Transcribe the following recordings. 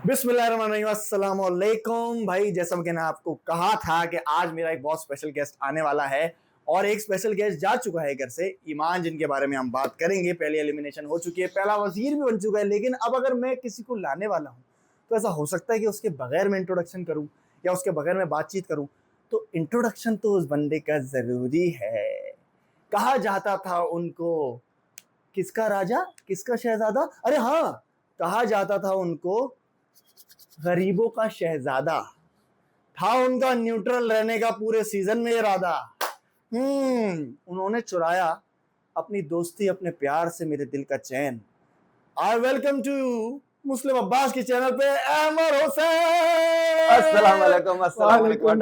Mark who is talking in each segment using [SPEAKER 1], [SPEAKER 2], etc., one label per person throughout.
[SPEAKER 1] बिस्मिल्लाहिर्रहमानिर्रहीम, अस्सलाम वालेकुम भाई। जैसा मैंने आपको कहा था कि आज मेरा एक बहुत स्पेशल गेस्ट आने वाला है और एक स्पेशल गेस्ट जा चुका है घर से, ईमान, जिनके बारे में हम बात करेंगे। पहली एलिमिनेशन हो चुकी है, पहला वजीर भी बन चुका है, लेकिन अब अगर मैं किसी को लाने वाला हूँ तो ऐसा हो सकता है कि उसके बगैर मैं इंट्रोडक्शन करूँ या उसके बगैर मैं बातचीत करूँ, तो इंट्रोडक्शन तो उस बंदे का ज़रूरी है। कहा जाता था उनको किसका राजा किसका शहजादा, अरे हाँ, कहा जाता था उनको गरीबों का शहजादा। था उनका न्यूट्रल रहने का पूरे सीजन में इरादा। उन्होंने चुराया अपनी दोस्ती अपने प्यार से मेरे दिल का चैन। आई वेलकम टू मुस्लिम अब्बास के चैनल पे अहमद हुसैन।
[SPEAKER 2] अस्सलाम वालेकुम, अस्सलाम वालेकुम।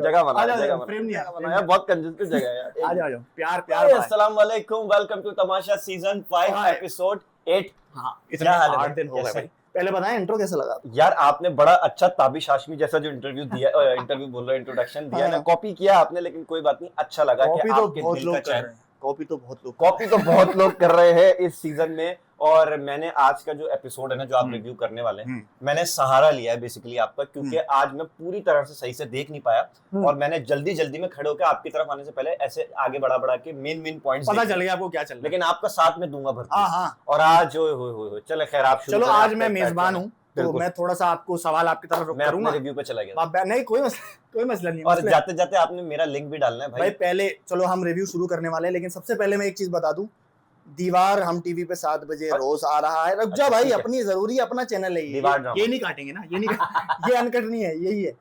[SPEAKER 2] जगह बना बहुत कंजूस जगह है यार।
[SPEAKER 1] आ जाओ, प्यार प्यार।
[SPEAKER 2] अस्सलाम वालेकुम, welcome to Tamasha season 5 episode 8।
[SPEAKER 1] हाँ, इतना 8 दिन हो गए भाई। पहले बताएं इंट्रो कैसा लगा
[SPEAKER 2] यार? आपने बड़ा अच्छा ताबिश हाशमी जैसा जो इंटरव्यू दिया, इंटरव्यू बोल रहा, इंट्रोडक्शन दिया ना, कॉपी किया आपने, लेकिन कोई बात नहीं, अच्छा लगा कि आपके दिल का चैन।
[SPEAKER 1] कॉपी तो बहुत लोग
[SPEAKER 2] कर रहे हैं इस सीजन में। और मैंने आज का जो एपिसोड है ना, जो आप रिव्यू करने वाले हैं, मैंने सहारा लिया है बेसिकली आपका, क्योंकि आज मैं पूरी तरह से सही से देख नहीं पाया और मैंने जल्दी में खड़े होकर आपकी तरफ आने से पहले ऐसे आगे बढ़ा के मेन पॉइंट्स
[SPEAKER 1] पता चल गया आपको क्या चल रहा है,
[SPEAKER 2] लेकिन आपका साथ में दूंगा भरपूर। और आज हो चले खैर, आप
[SPEAKER 1] चलो, आज मैं मेजबान हूँ तो मैं थोड़ा सा आपको सवाल आपकी तरफ रुक करूंगा।
[SPEAKER 2] रिव्यू पे चला गया
[SPEAKER 1] नहीं, कोई मसला नहीं।
[SPEAKER 2] और जाते जाते आपने मेरा लिंक भी डालना है भाई।
[SPEAKER 1] पहले चलो हम रिव्यू शुरू करने वाले हैं, लेकिन सबसे पहले मैं एक चीज बता दूं, दीवार हम टीवी पे 7 बजे रोज आ रहा है। रुक जा भाई, अपनी जरूरी अपना चैनल है ये नहीं काटेंगे ना, ये नहीं ये अनकट नहीं है, यही है।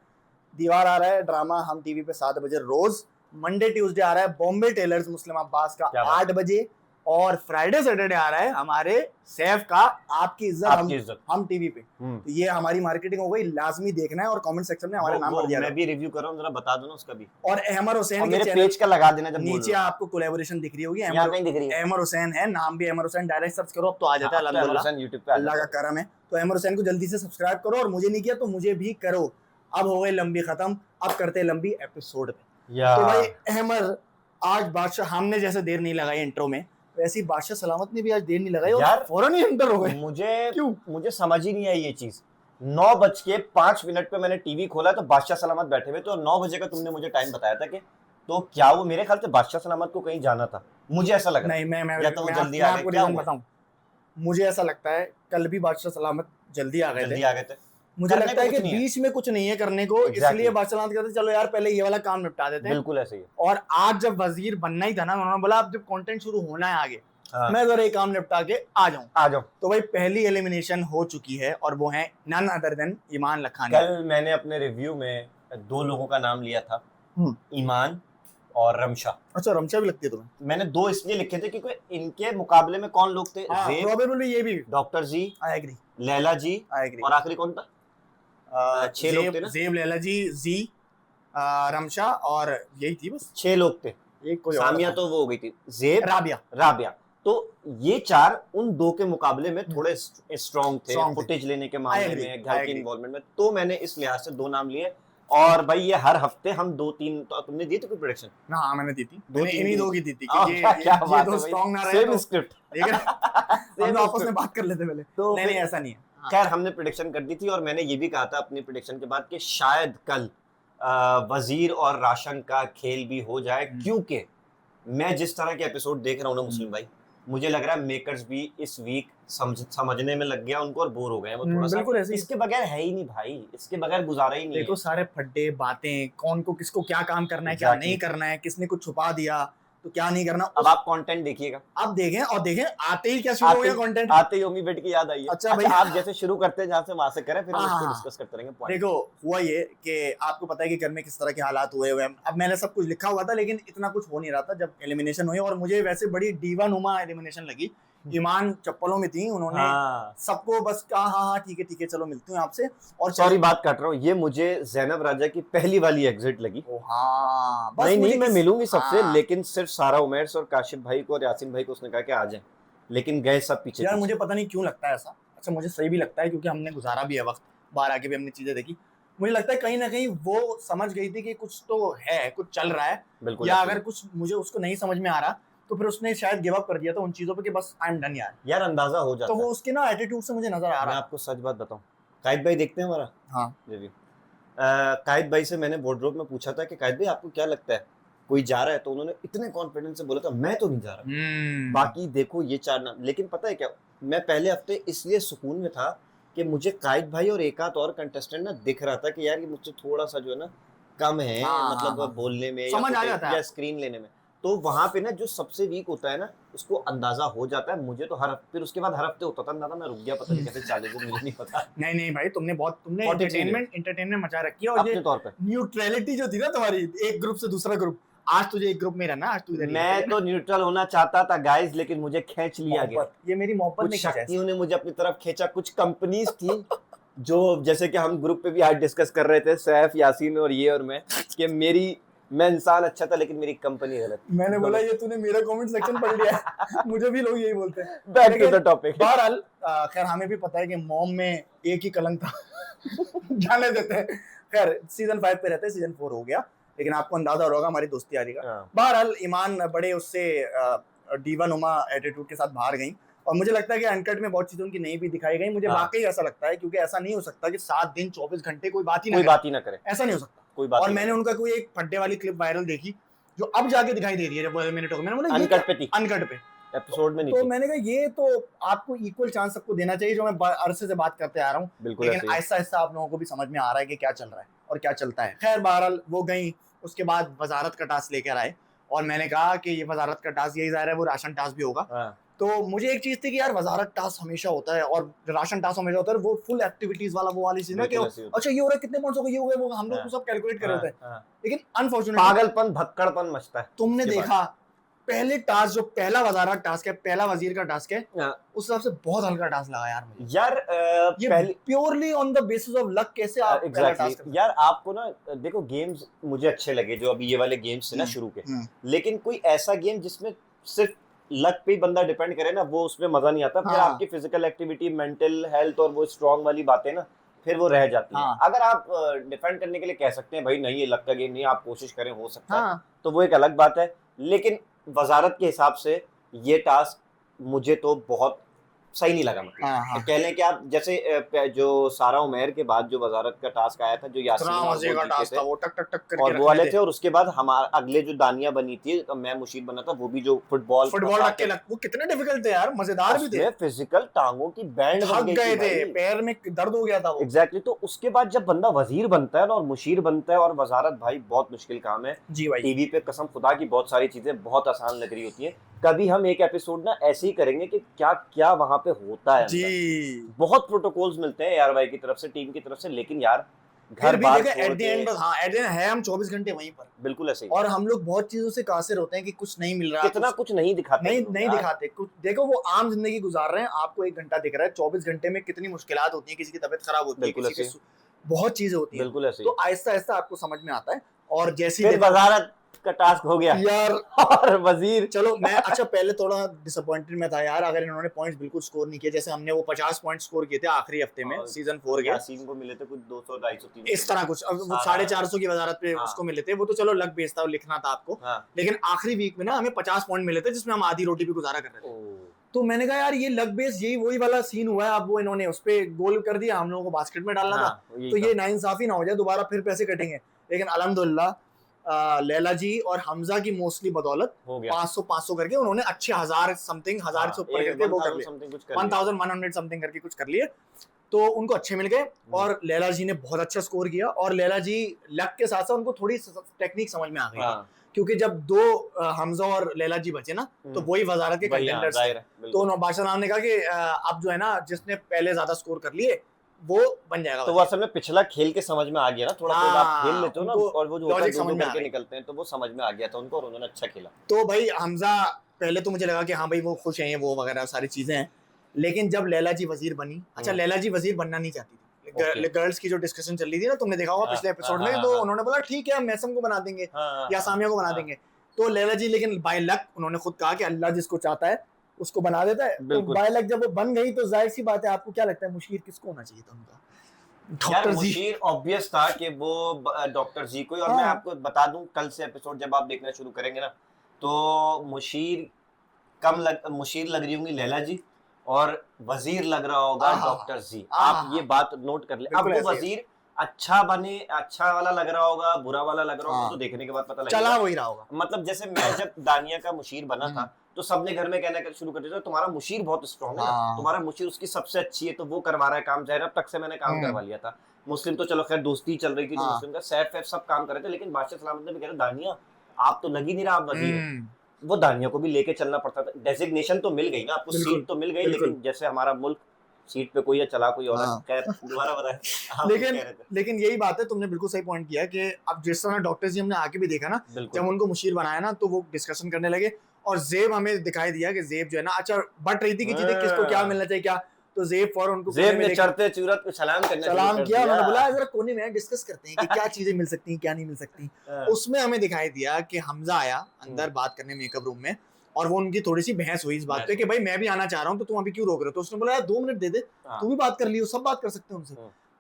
[SPEAKER 1] दीवार आ रहा है ड्रामा हम टीवी पे 7 बजे रोज। मंडे ट्यूसडे आ रहा है बॉम्बे टेलर्स मुस्लिम अब्बास का 8 बजे। और फ्राइडे सैटरडे आ रहा है हमारे सैफ का आपकी इज्जत हम टीवी पे। तो ये हमारी मार्केटिंग हो गई, लाजमी देखना है और कमेंट सेक्शन में हमारे नाम भर दिया।
[SPEAKER 2] मैं भी रिव्यू कर रहा हूं, जरा बता दो ना उसका भी।
[SPEAKER 1] और अहमद हुसैन
[SPEAKER 2] के पेज का लगा देना, जब
[SPEAKER 1] नीचे आपको कोलैबोरेशन दिख रही होगी, अहमद हुसैन है, नाम भी अहमद हुसैन, डायरेक्ट सर्च करो अब तो आ जाता है अल्हम्दुलिल्लाह,
[SPEAKER 2] यूट्यूब पे
[SPEAKER 1] अल्लाह का करम है। तो अहमद हुसैन को जल्दी से सब्सक्राइब करो, और मुझे नहीं किया तो मुझे भी करो। अब हो गई लंबी खत्म, अब करते लंबी एपिसोड पे। तो भाई अहमद, आज बादशाह हमने जैसे देर नहीं लगाई इंट्रो में, वैसी बादशाह सलामत ने भी आज देर नहीं लगाई और फौरन ही एंटर हो गए।
[SPEAKER 2] मुझे समझ ही नहीं आई ये चीज। 9:05 पे मैंने टीवी खोला तो बादशाह सलामत बैठे हुए, तो 9 बजे का तुमने मुझे टाइम बताया था कि, तो क्या वो मेरे ख्याल से बादशाह सलामत को कहीं जाना था, मुझे ऐसा लग रहा है।
[SPEAKER 1] नहीं, मैं जल्दी आ गए, क्या बताऊं, मुझे ऐसा लगता है कल भी बादशाह सलामत जल्दी आ गए थे। मुझे लगता है कि बीच में कुछ नहीं है करने को, इसलिए बादशाह सलामत कहते चलो यार पहले ये वाला काम निपटा देते हैं।
[SPEAKER 2] बिल्कुल ऐसे ही।
[SPEAKER 1] और आज जब वजीर बनना ही था ना, उन्होंने बोला अब जब कंटेंट शुरू होना है आगे, मैं जरा ये काम निपटा के आ जाऊं। तो भाई पहली एलिमिनेशन हो चुकी है और वो है नन अदर देन ईमान लखानी।
[SPEAKER 2] कल मैंने अपने रिव्यू में 2 लोगों का नाम लिया था, ईमान और रमशा।
[SPEAKER 1] अच्छा, रमशा भी लगती है तुम्हें?
[SPEAKER 2] मैंने 2 इसलिए लिखे थे क्योंकि इनके मुकाबले में कौन लोग थे?
[SPEAKER 1] प्रोबेबली ये भी,
[SPEAKER 2] doctor ji,
[SPEAKER 1] I agree,
[SPEAKER 2] Laila ji,
[SPEAKER 1] I agree,
[SPEAKER 2] और आखिरी कौन था? 6 लोग थे ना,
[SPEAKER 1] ज़ेब, लैला जी, रमशा, और यही थी बस,
[SPEAKER 2] 6 लोग थे।
[SPEAKER 1] एक कोई
[SPEAKER 2] सामिया तो वो हो गई थी, ज़ेब, राबिया। तो ये 4 उन 2 के मुकाबले में थोड़े स्ट्रॉन्ग थे फुटेज लेने के मामले में, घर के इन्वॉल्वमेंट में। तो मैंने इस लिहाज से 2 नाम लिए। और भाई ये हर हफ्ते हम 2-3, तो तुमने दी थी कोई प्रेडिक्शन?
[SPEAKER 1] हाँ, मैंने दी थी, इन्हीं 2 की दी थी
[SPEAKER 2] कि ये
[SPEAKER 1] 2 स्ट्रॉन्ग ना रहे,
[SPEAKER 2] सेम स्क्रिप्ट,
[SPEAKER 1] लेकिन हम आपस में बात कर लेते पहले। तो नहीं, ऐसा नहीं है।
[SPEAKER 2] खैर, हमने प्रेडिक्शन कर दी थी और मैंने ये भी कहा था अपनी प्रेडिक्शन के बाद कि शायद कल वजीर और राशन का खेल भी हो जाए, क्योंकि मैं जिस तरह के एपिसोड देख रहा हूँ ना मुस्लिम भाई, मुझे लग रहा है मेकर्स भी इस वीक समझने में लग गया उनको और बोर हो गए वो थोड़ा सा। इसके बगैर है ही नहीं भाई, इसके बगैर गुजारा ही नहीं।
[SPEAKER 1] देखो सारे फड्डे बातें, कौन को किसको क्या काम करना है, क्या नहीं करना है, किसने कुछ छुपा दिया तो क्या नहीं करना।
[SPEAKER 2] अब आप कंटेंट देखिएगा,
[SPEAKER 1] आप देखें और देखें, आते ही क्या शुरू हो गया कंटेंट,
[SPEAKER 2] आते ही ओमी बेट की याद आई है।
[SPEAKER 1] अच्छा भाई,
[SPEAKER 2] आप जैसे शुरू करते हैं जहां से वहां से करें, फिर हम इसको डिस्कस करते रहेंगे।
[SPEAKER 1] देखो हुआ ये कि आपको पता है कि घर में किस तरह के हालात हुए हैं। अब मैंने सब कुछ लिखा हुआ था, लेकिन इतना कुछ हो नहीं रहा था जब एलिमिनेशन हुई, और मुझे वैसे बड़ी डीवा नुमा एलिमिनेशन लगी। ईमान चप्पलों में थी, उन्होंने सबको बस कहा हाँ ठीक है चलो मिलती हूँ आपसे। और
[SPEAKER 2] सॉरी बात काट रहा हूँ, ये मुझे ज़ैनब राजा की पहली वाली एग्जिट लगी। नहीं, मैं मिलूंगी सबसे, लेकिन सिर्फ सारा उमैर और काशिफ भाई को और यासीन भाई को उसने कहा कि आ जाएं, लेकिन गए सब पीछे।
[SPEAKER 1] यार मुझे पता नहीं क्यों लगता है ऐसा। अच्छा, मुझे सही भी लगता है क्योंकि हमने गुजारा भी है वक्त, बाहर आके भी हमने चीजें देखी। मुझे लगता है कहीं ना कहीं वो समझ गई थी कि कुछ तो है, कुछ चल रहा है, या अगर कुछ मुझे उसको नहीं समझ में आ रहा तो फिर उसने शायद गिव अप कर दिया था उन चीजों पे कि बस आई एम डन यार।
[SPEAKER 2] अंदाजा हो जाता
[SPEAKER 1] तो वो उसके ना एटीट्यूड से मुझे नजर आ रहा है।
[SPEAKER 2] मैं आपको सच बात बताऊं, कायद भाई देखते हैं हमारा
[SPEAKER 1] हाँ
[SPEAKER 2] रिव्यू। कायद भाई से मैंने वार्डरोब में पूछा था कि कायद भाई आपको क्या लगता है कोई जा रहा है, तो उन्होंने इतने कॉन्फिडेंस से बोला था मैं तो नहीं जा रहा। बाकी देखो ये 4 नाम, लेकिन पता है क्या, मैं पहले हफ्ते इसलिए सुकून में था कि मुझे कायद भाई और एक आध और कंटेस्टेंट ना दिख रहा था कि यार ये मुझसे थोड़ा सा जो है ना कम है,
[SPEAKER 1] हाँ,
[SPEAKER 2] मतलब
[SPEAKER 1] हाँ,
[SPEAKER 2] बोलने में
[SPEAKER 1] समझ आ
[SPEAKER 2] या
[SPEAKER 1] जाता है
[SPEAKER 2] या स्क्रीन लेने में। तो वहां पे ना जो सबसे वीक होता है ना उसको अंदाजा हो जाता है। मुझे तो फिर उसके बाद हर हफ्ते होता था अंदाजा, मैं रुक गया पता नहीं कैसे 40 दिन, मुझे नहीं पता।
[SPEAKER 1] नहीं भाई, तुमने
[SPEAKER 2] 43
[SPEAKER 1] एंटरटेनमेंट मचा रखी है। और
[SPEAKER 2] अपने
[SPEAKER 1] ये
[SPEAKER 2] तौर पे
[SPEAKER 1] न्यूट्रलिटी जो थी ना तुम्हारी, एक ग्रुप से दूसरा ग्रुप, आज तुझे एक ग्रुप में रहना, आज तू इधर ही
[SPEAKER 2] मैं
[SPEAKER 1] है।
[SPEAKER 2] तो न्यूट्रल होना चाहता था गाइस, लेकिन मुझे खींच लिया गया।
[SPEAKER 1] मोहब्बत, ये मेरी मोहब्बत
[SPEAKER 2] कुछ
[SPEAKER 1] ने खींचा है।
[SPEAKER 2] शक्तियों ने मुझे अपनी तरफ खींचा। कुछ कंपनीज थी जो, जैसे कि हम ग्रुप पे भी आज डिस्कस कर रहे थे, सैफ, यासीन और ये और मैं, कि मैं इंसान अच्छा था लेकिन मेरी कंपनी गलत।
[SPEAKER 1] मैंने बोला ये तूने मेरा कमेंट सेक्शन पढ़ लिया है। मुझे भी लोग यही बोलते हैं।
[SPEAKER 2] Back to the topic.
[SPEAKER 1] बहरहाल खैर हमें भी पता है कि मॉम में एक ही कलंक था। जाने देते हैं। खैर सीजन 5 पे रहते हैं, सीजन 4 हो गया, लेकिन आपको अंदाजा हो रहा होगा हमारी दोस्ती यारी का। बहरहाल ईमान बड़े उससे डीवा नुमा एटीट्यूड के साथ बाहर गई, और मुझे लगता है कि अनकट में बहुत चीजें उनकी नहीं भी दिखाई गई। मुझे वाकई ऐसा लगता है, क्योंकि ऐसा नहीं हो सकता कि 7 दिन 24 घंटे कोई बात ही ना करे। ऐसा नहीं हो सकता कोई बात। और मैंने उनका कोई एक फड्डे वाली क्लिप वायरल देखी जो अब जाके दिखाई दे रही है, जब मिनटों में, मैंने बोला अनकट पे
[SPEAKER 2] एपिसोड में नहीं
[SPEAKER 1] तो मैंने कहा ये तो आपको इक्वल चांस सबको देना चाहिए, जो मैं अरसे से बात करते आ रहा हूँ, लेकिन आहिस्ता आहिस्ता आप लोगों को भी समझ में आ रहा है कि क्या चल रहा है और क्या चलता है। खैर बहरहाल वो गई, उसके बाद वजारत का टास्क लेकर आए, और मैंने कहा कि ये वजारत का टास्क यही ज़ाहिर है वो राशन टास्क भी होगा। तो मुझे एक चीज थी कि यार वजारत टास्क हमेशा होता है और राशन टास्क हमेशा होता है, वो फुल एक्टिविटीज वाला वो वाली चीज ना कि अच्छा ये हो रहा है, कितने पॉइंट्स हो गए, ये हो गए, वो हम लोग तो सब कैलकुलेट कर रहे होते हैं, लेकिन अनफॉर्चुनेटली
[SPEAKER 2] पागलपन भक्कड़पन मचता है। तुमने
[SPEAKER 1] देखा पहले टास्क, जो पहला वजारत टास्क है, पहला वजीर का टास्क है, उस हिसाब से बहुत हल्का टास्क लगा यार मुझे। यार ये purely on the basis of luck कैसे आप पहला टास्क करते?
[SPEAKER 2] यार आपको ना देखो, गेम्स मुझे अच्छे लगे जो अभी ये वाले गेम्स से ना शुरू के, लेकिन कोई ऐसा गेम जिसमें सिर्फ लक पे ही बंदा डिपेंड करे ना, वो उसमें मजा नहीं आता। फिर आपकी फिजिकल एक्टिविटी, मेंटल हेल्थ और वो स्ट्रांग वाली बातें ना फिर वो रह जाती हैं। अगर आप डिफेंड करने के लिए कह सकते हैं भाई नहीं ये लक का गेम नहीं, आप कोशिश करें, हो सकता है, तो वो एक अलग बात है। लेकिन वजारत के हिसाब से ये टास्क मुझे तो बहुत सही नहीं लगा। मतलब कह लें कि आप जैसे जो सारा उमैर के बाद जो वजारत का टास्क आया था, जो यासीन
[SPEAKER 1] का टास्क था, वो टक टक टक करके
[SPEAKER 2] और वो वाले थे, और उसके बाद हमारा अगले जो दानिया बनी थी, तो मैं मुशीर बना था, वो भी जो फुटबॉल
[SPEAKER 1] रख के वो कितने डिफिकल्ट थे यार, मजेदार भी थे।
[SPEAKER 2] फिजिकल टांगों की बैंड बन गई थी,
[SPEAKER 1] पैर में दर्द हो गया था वो।
[SPEAKER 2] एग्जैक्टली। तो उसके बाद जब बंदा वजीर बनता है ना और मुशीर बनता है और वजारत, भाई बहुत मुश्किल काम है
[SPEAKER 1] जी भाई।
[SPEAKER 2] टीवी पे कसम खुदा की बहुत सारी चीजें बहुत आसान लग रही होती है। कभी हम एक एपिसोड ना ऐसे ही करेंगे कि क्या क्या वहां पे होता है जी। बहुत प्रोटोकॉल्स मिलते हैं यार भाई की तरफ से, टीम की तरफ से, लेकिन यार
[SPEAKER 1] घर बार एट द एंड है हम 24 घंटे वहीं पर,
[SPEAKER 2] बिल्कुल ऐसे ही।
[SPEAKER 1] और हम लोग बहुत चीजों से कासिर होते हैं कि कुछ नहीं मिल रहा,
[SPEAKER 2] कितना कुछ नहीं दिखाते,
[SPEAKER 1] नहीं दिखाते कुछ। देखो वो आम जिंदगी गुजार रहे हैं, आपको 1 घंटा दिख रहा है, 24 घंटे में कितनी मुश्किलात होती है, किसी की तबीयत खराब होती है, किसी की बहुत चीजें होती है,
[SPEAKER 2] बिल्कुल ऐसे।
[SPEAKER 1] तो आहिस्ता आहिस्ता आपको समझ में आता है। और जैसी
[SPEAKER 2] वजारत का टास्क हो गया यार और वजीर,
[SPEAKER 1] चलो मैं अच्छा पहले थोड़ा डिसअपॉइंटेड में था यार, अगर इन्होंने पॉइंट्स बिल्कुल स्कोर नहीं किए, जैसे हमने वो 50 पॉइंट स्कोर किए थे आखिरी हफ्ते में सीजन 4 के,
[SPEAKER 2] यासीन को मिले थे कुछ 200 250
[SPEAKER 1] इस तरह कुछ, अब वो 450 की वजारत पे उसको मिले थे, वो तो चलो लक बेस था, लिखना था आपको, लेकिन आखिरी वीक में ना हमें 50 पॉइंट मिले थे, जिसमें हम आधी रोटी भी गुजारा कर रहे थे। तो मैंने कहा यार ये लक बेस यही वही वाला सीन हुआ है, अब वो इन्होंने उस पे गोल कर दिया, हम लोगों को बास्केट में डालना था, तो ये नाइंसाफी ना हो जाए, दोबारा फिर पैसे कटेंगे। लेकिन अल्हम्दुलिल्लाह लैला जी और हमजा की मोस्टली बदौलत 500 करके उन्होंने अच्छे 1000 समथिंग, 1000 से ऊपर करके वो कर लिए, 1100 समथिंग करके कुछ कर लिए, तो उनको अच्छे मिल गए। और लैला जी ने बहुत अच्छा स्कोर किया, और लैला जी लक के साथ साथ उनको थोड़ी टेक्निक समझ में आ गई, क्योंकि जब 2 हमजा और लैला जी बचे ना, तो वही वजारत के कंटेंडर्स थे, तो बादशाह नाम ने कहा कि अब जो है ना जिसने पहले ज्यादा स्कोर कर लिए वो बन जाएगा।
[SPEAKER 2] तो वो असल में पिछला खेल के समझ में आ गया ना, थोड़ा आप खेल लेते हो ना, और वो जो होता है दो करके निकलते हैं, तो वो समझ में आ गया था उनको, और उन्होंने अच्छा खेला।
[SPEAKER 1] तो भाई हमजा पहले तो मुझे लगा कि हाँ भाई वो खुश हैं, वो वगैरह सारी चीजें हैं, लेकिन जब लैला जी वजीर बनी, अच्छा लैला जी वजीर बनना नहीं चाहती थी, गर्ल्स की जो डिस्कशन चल रही थी ना, तुमने देखा होगा पिछले एपिसोड में, तो उन्होंने बोला ठीक है मैसम को बना देंगे या सामिया को बना देंगे, तो लैला जी लेकिन बाय लक उन्होंने खुद कहा कि अल्लाह जिसको चाहता है उसको बना देता है, तो बाय लक जब वो बन गई, तो जाहिर सी बात है, आपको क्या लगता है मुशीर किसको होना चाहिए था उनका?
[SPEAKER 2] डॉक्टर मुशीर ऑब्वियस था कि वो डॉक्टर जी को, और मैं आपको बता दूं कल से एपिसोड जब आप देखना शुरू करेंगे ना, तो मुशीर लग रही होंगी लैला जी, और वजीर लग रहा होगा
[SPEAKER 1] आहा,
[SPEAKER 2] डॉक्टर जी।
[SPEAKER 1] आहा,
[SPEAKER 2] आप ये बात नोट कर ले। अब
[SPEAKER 1] बिल्कुल
[SPEAKER 2] वो
[SPEAKER 1] ऐसे ही है।
[SPEAKER 2] वजीर अच्छा बने, अच्छा वाला लग रहा होगा, बुरा वाला लग रहा होगा,
[SPEAKER 1] हाँ।
[SPEAKER 2] तो देखने के बाद पता
[SPEAKER 1] चला
[SPEAKER 2] लगेगा।
[SPEAKER 1] वही रहा होगा।
[SPEAKER 2] मतलब जैसे मैं जब दानिया का मुशीर बना था, तो सबने घर में कहना शुरू कर दिया तुम्हारा मुशीर बहुत स्ट्रॉन्ग है ना,
[SPEAKER 1] हाँ।
[SPEAKER 2] तुम्हारा मुशीर उसकी सबसे अच्छी है, तो वो करवा रहा है काम। जैनब तक से मैंने काम करवा लिया था। मुस्लिम तो चलो खैर दोस्ती चल रही थी, तो
[SPEAKER 1] हाँ।
[SPEAKER 2] मुस्लिम का सैफ वैफ सब काम कर रहे थे, लेकिन बादशाह सलामत ने भी कह रहा दानिया आप तो लग ही नहीं रहा, आप वजीर हैं। वो दानिया को भी लेके चलना पड़ता था। डेजिग्नेशन तो मिल गई ना आपको,
[SPEAKER 1] बिल्कुल,
[SPEAKER 2] सीट तो मिल गई,
[SPEAKER 1] बिल्कुल।
[SPEAKER 2] लेकिन जैसे हमारा मुल्क सीट पे कोई है चला कोई और है।
[SPEAKER 1] हाँ।
[SPEAKER 2] खैर दोबारा बताएं, आप कुछ कह रहे थे।
[SPEAKER 1] लेकिन यही बात है, तुमने बिल्कुल सही पॉइंट किया कि अब जिस तरह डॉक्टर जी हमने आके भी देखा ना,
[SPEAKER 2] बिल्कुल
[SPEAKER 1] जब उनको मुशीर बनाया ना, तो वो डिस्कशन करने लगे और जेब हमें दिखाई दिया कि जेब जो है ना, अच्छा बट रही थी कि चीजें किसको क्या मिलना चाहिए क्या, तो जेब फौरन उनको कोने
[SPEAKER 2] जेब
[SPEAKER 1] में
[SPEAKER 2] ने
[SPEAKER 1] लेके
[SPEAKER 2] चढ़ते चूरत को सलाम करना शुरू
[SPEAKER 1] सलाम
[SPEAKER 2] कर
[SPEAKER 1] किया, उन्होंने बोला
[SPEAKER 2] दिया।
[SPEAKER 1] जरा कोने में डिस्कस करते हैं कि क्या चीजें मिल सकती हैं क्या नहीं मिल सकती।
[SPEAKER 2] हाँ।
[SPEAKER 1] उसमें हमें दिखाई दिया कि हमजा आया अंदर बात करने मेकअप रूम में, और वो उनकी थोड़ी सी बहस हुई इस बात पे कि भाई मैं भी आना चाह रहा हूँ, तो तुम अभी क्यों रोक रहे हो। तो उसने बोला यार 2 मिनट दे दे,
[SPEAKER 2] हाँ।
[SPEAKER 1] तू भी बात कर लियो, सब बात कर सकते हैं उनसे।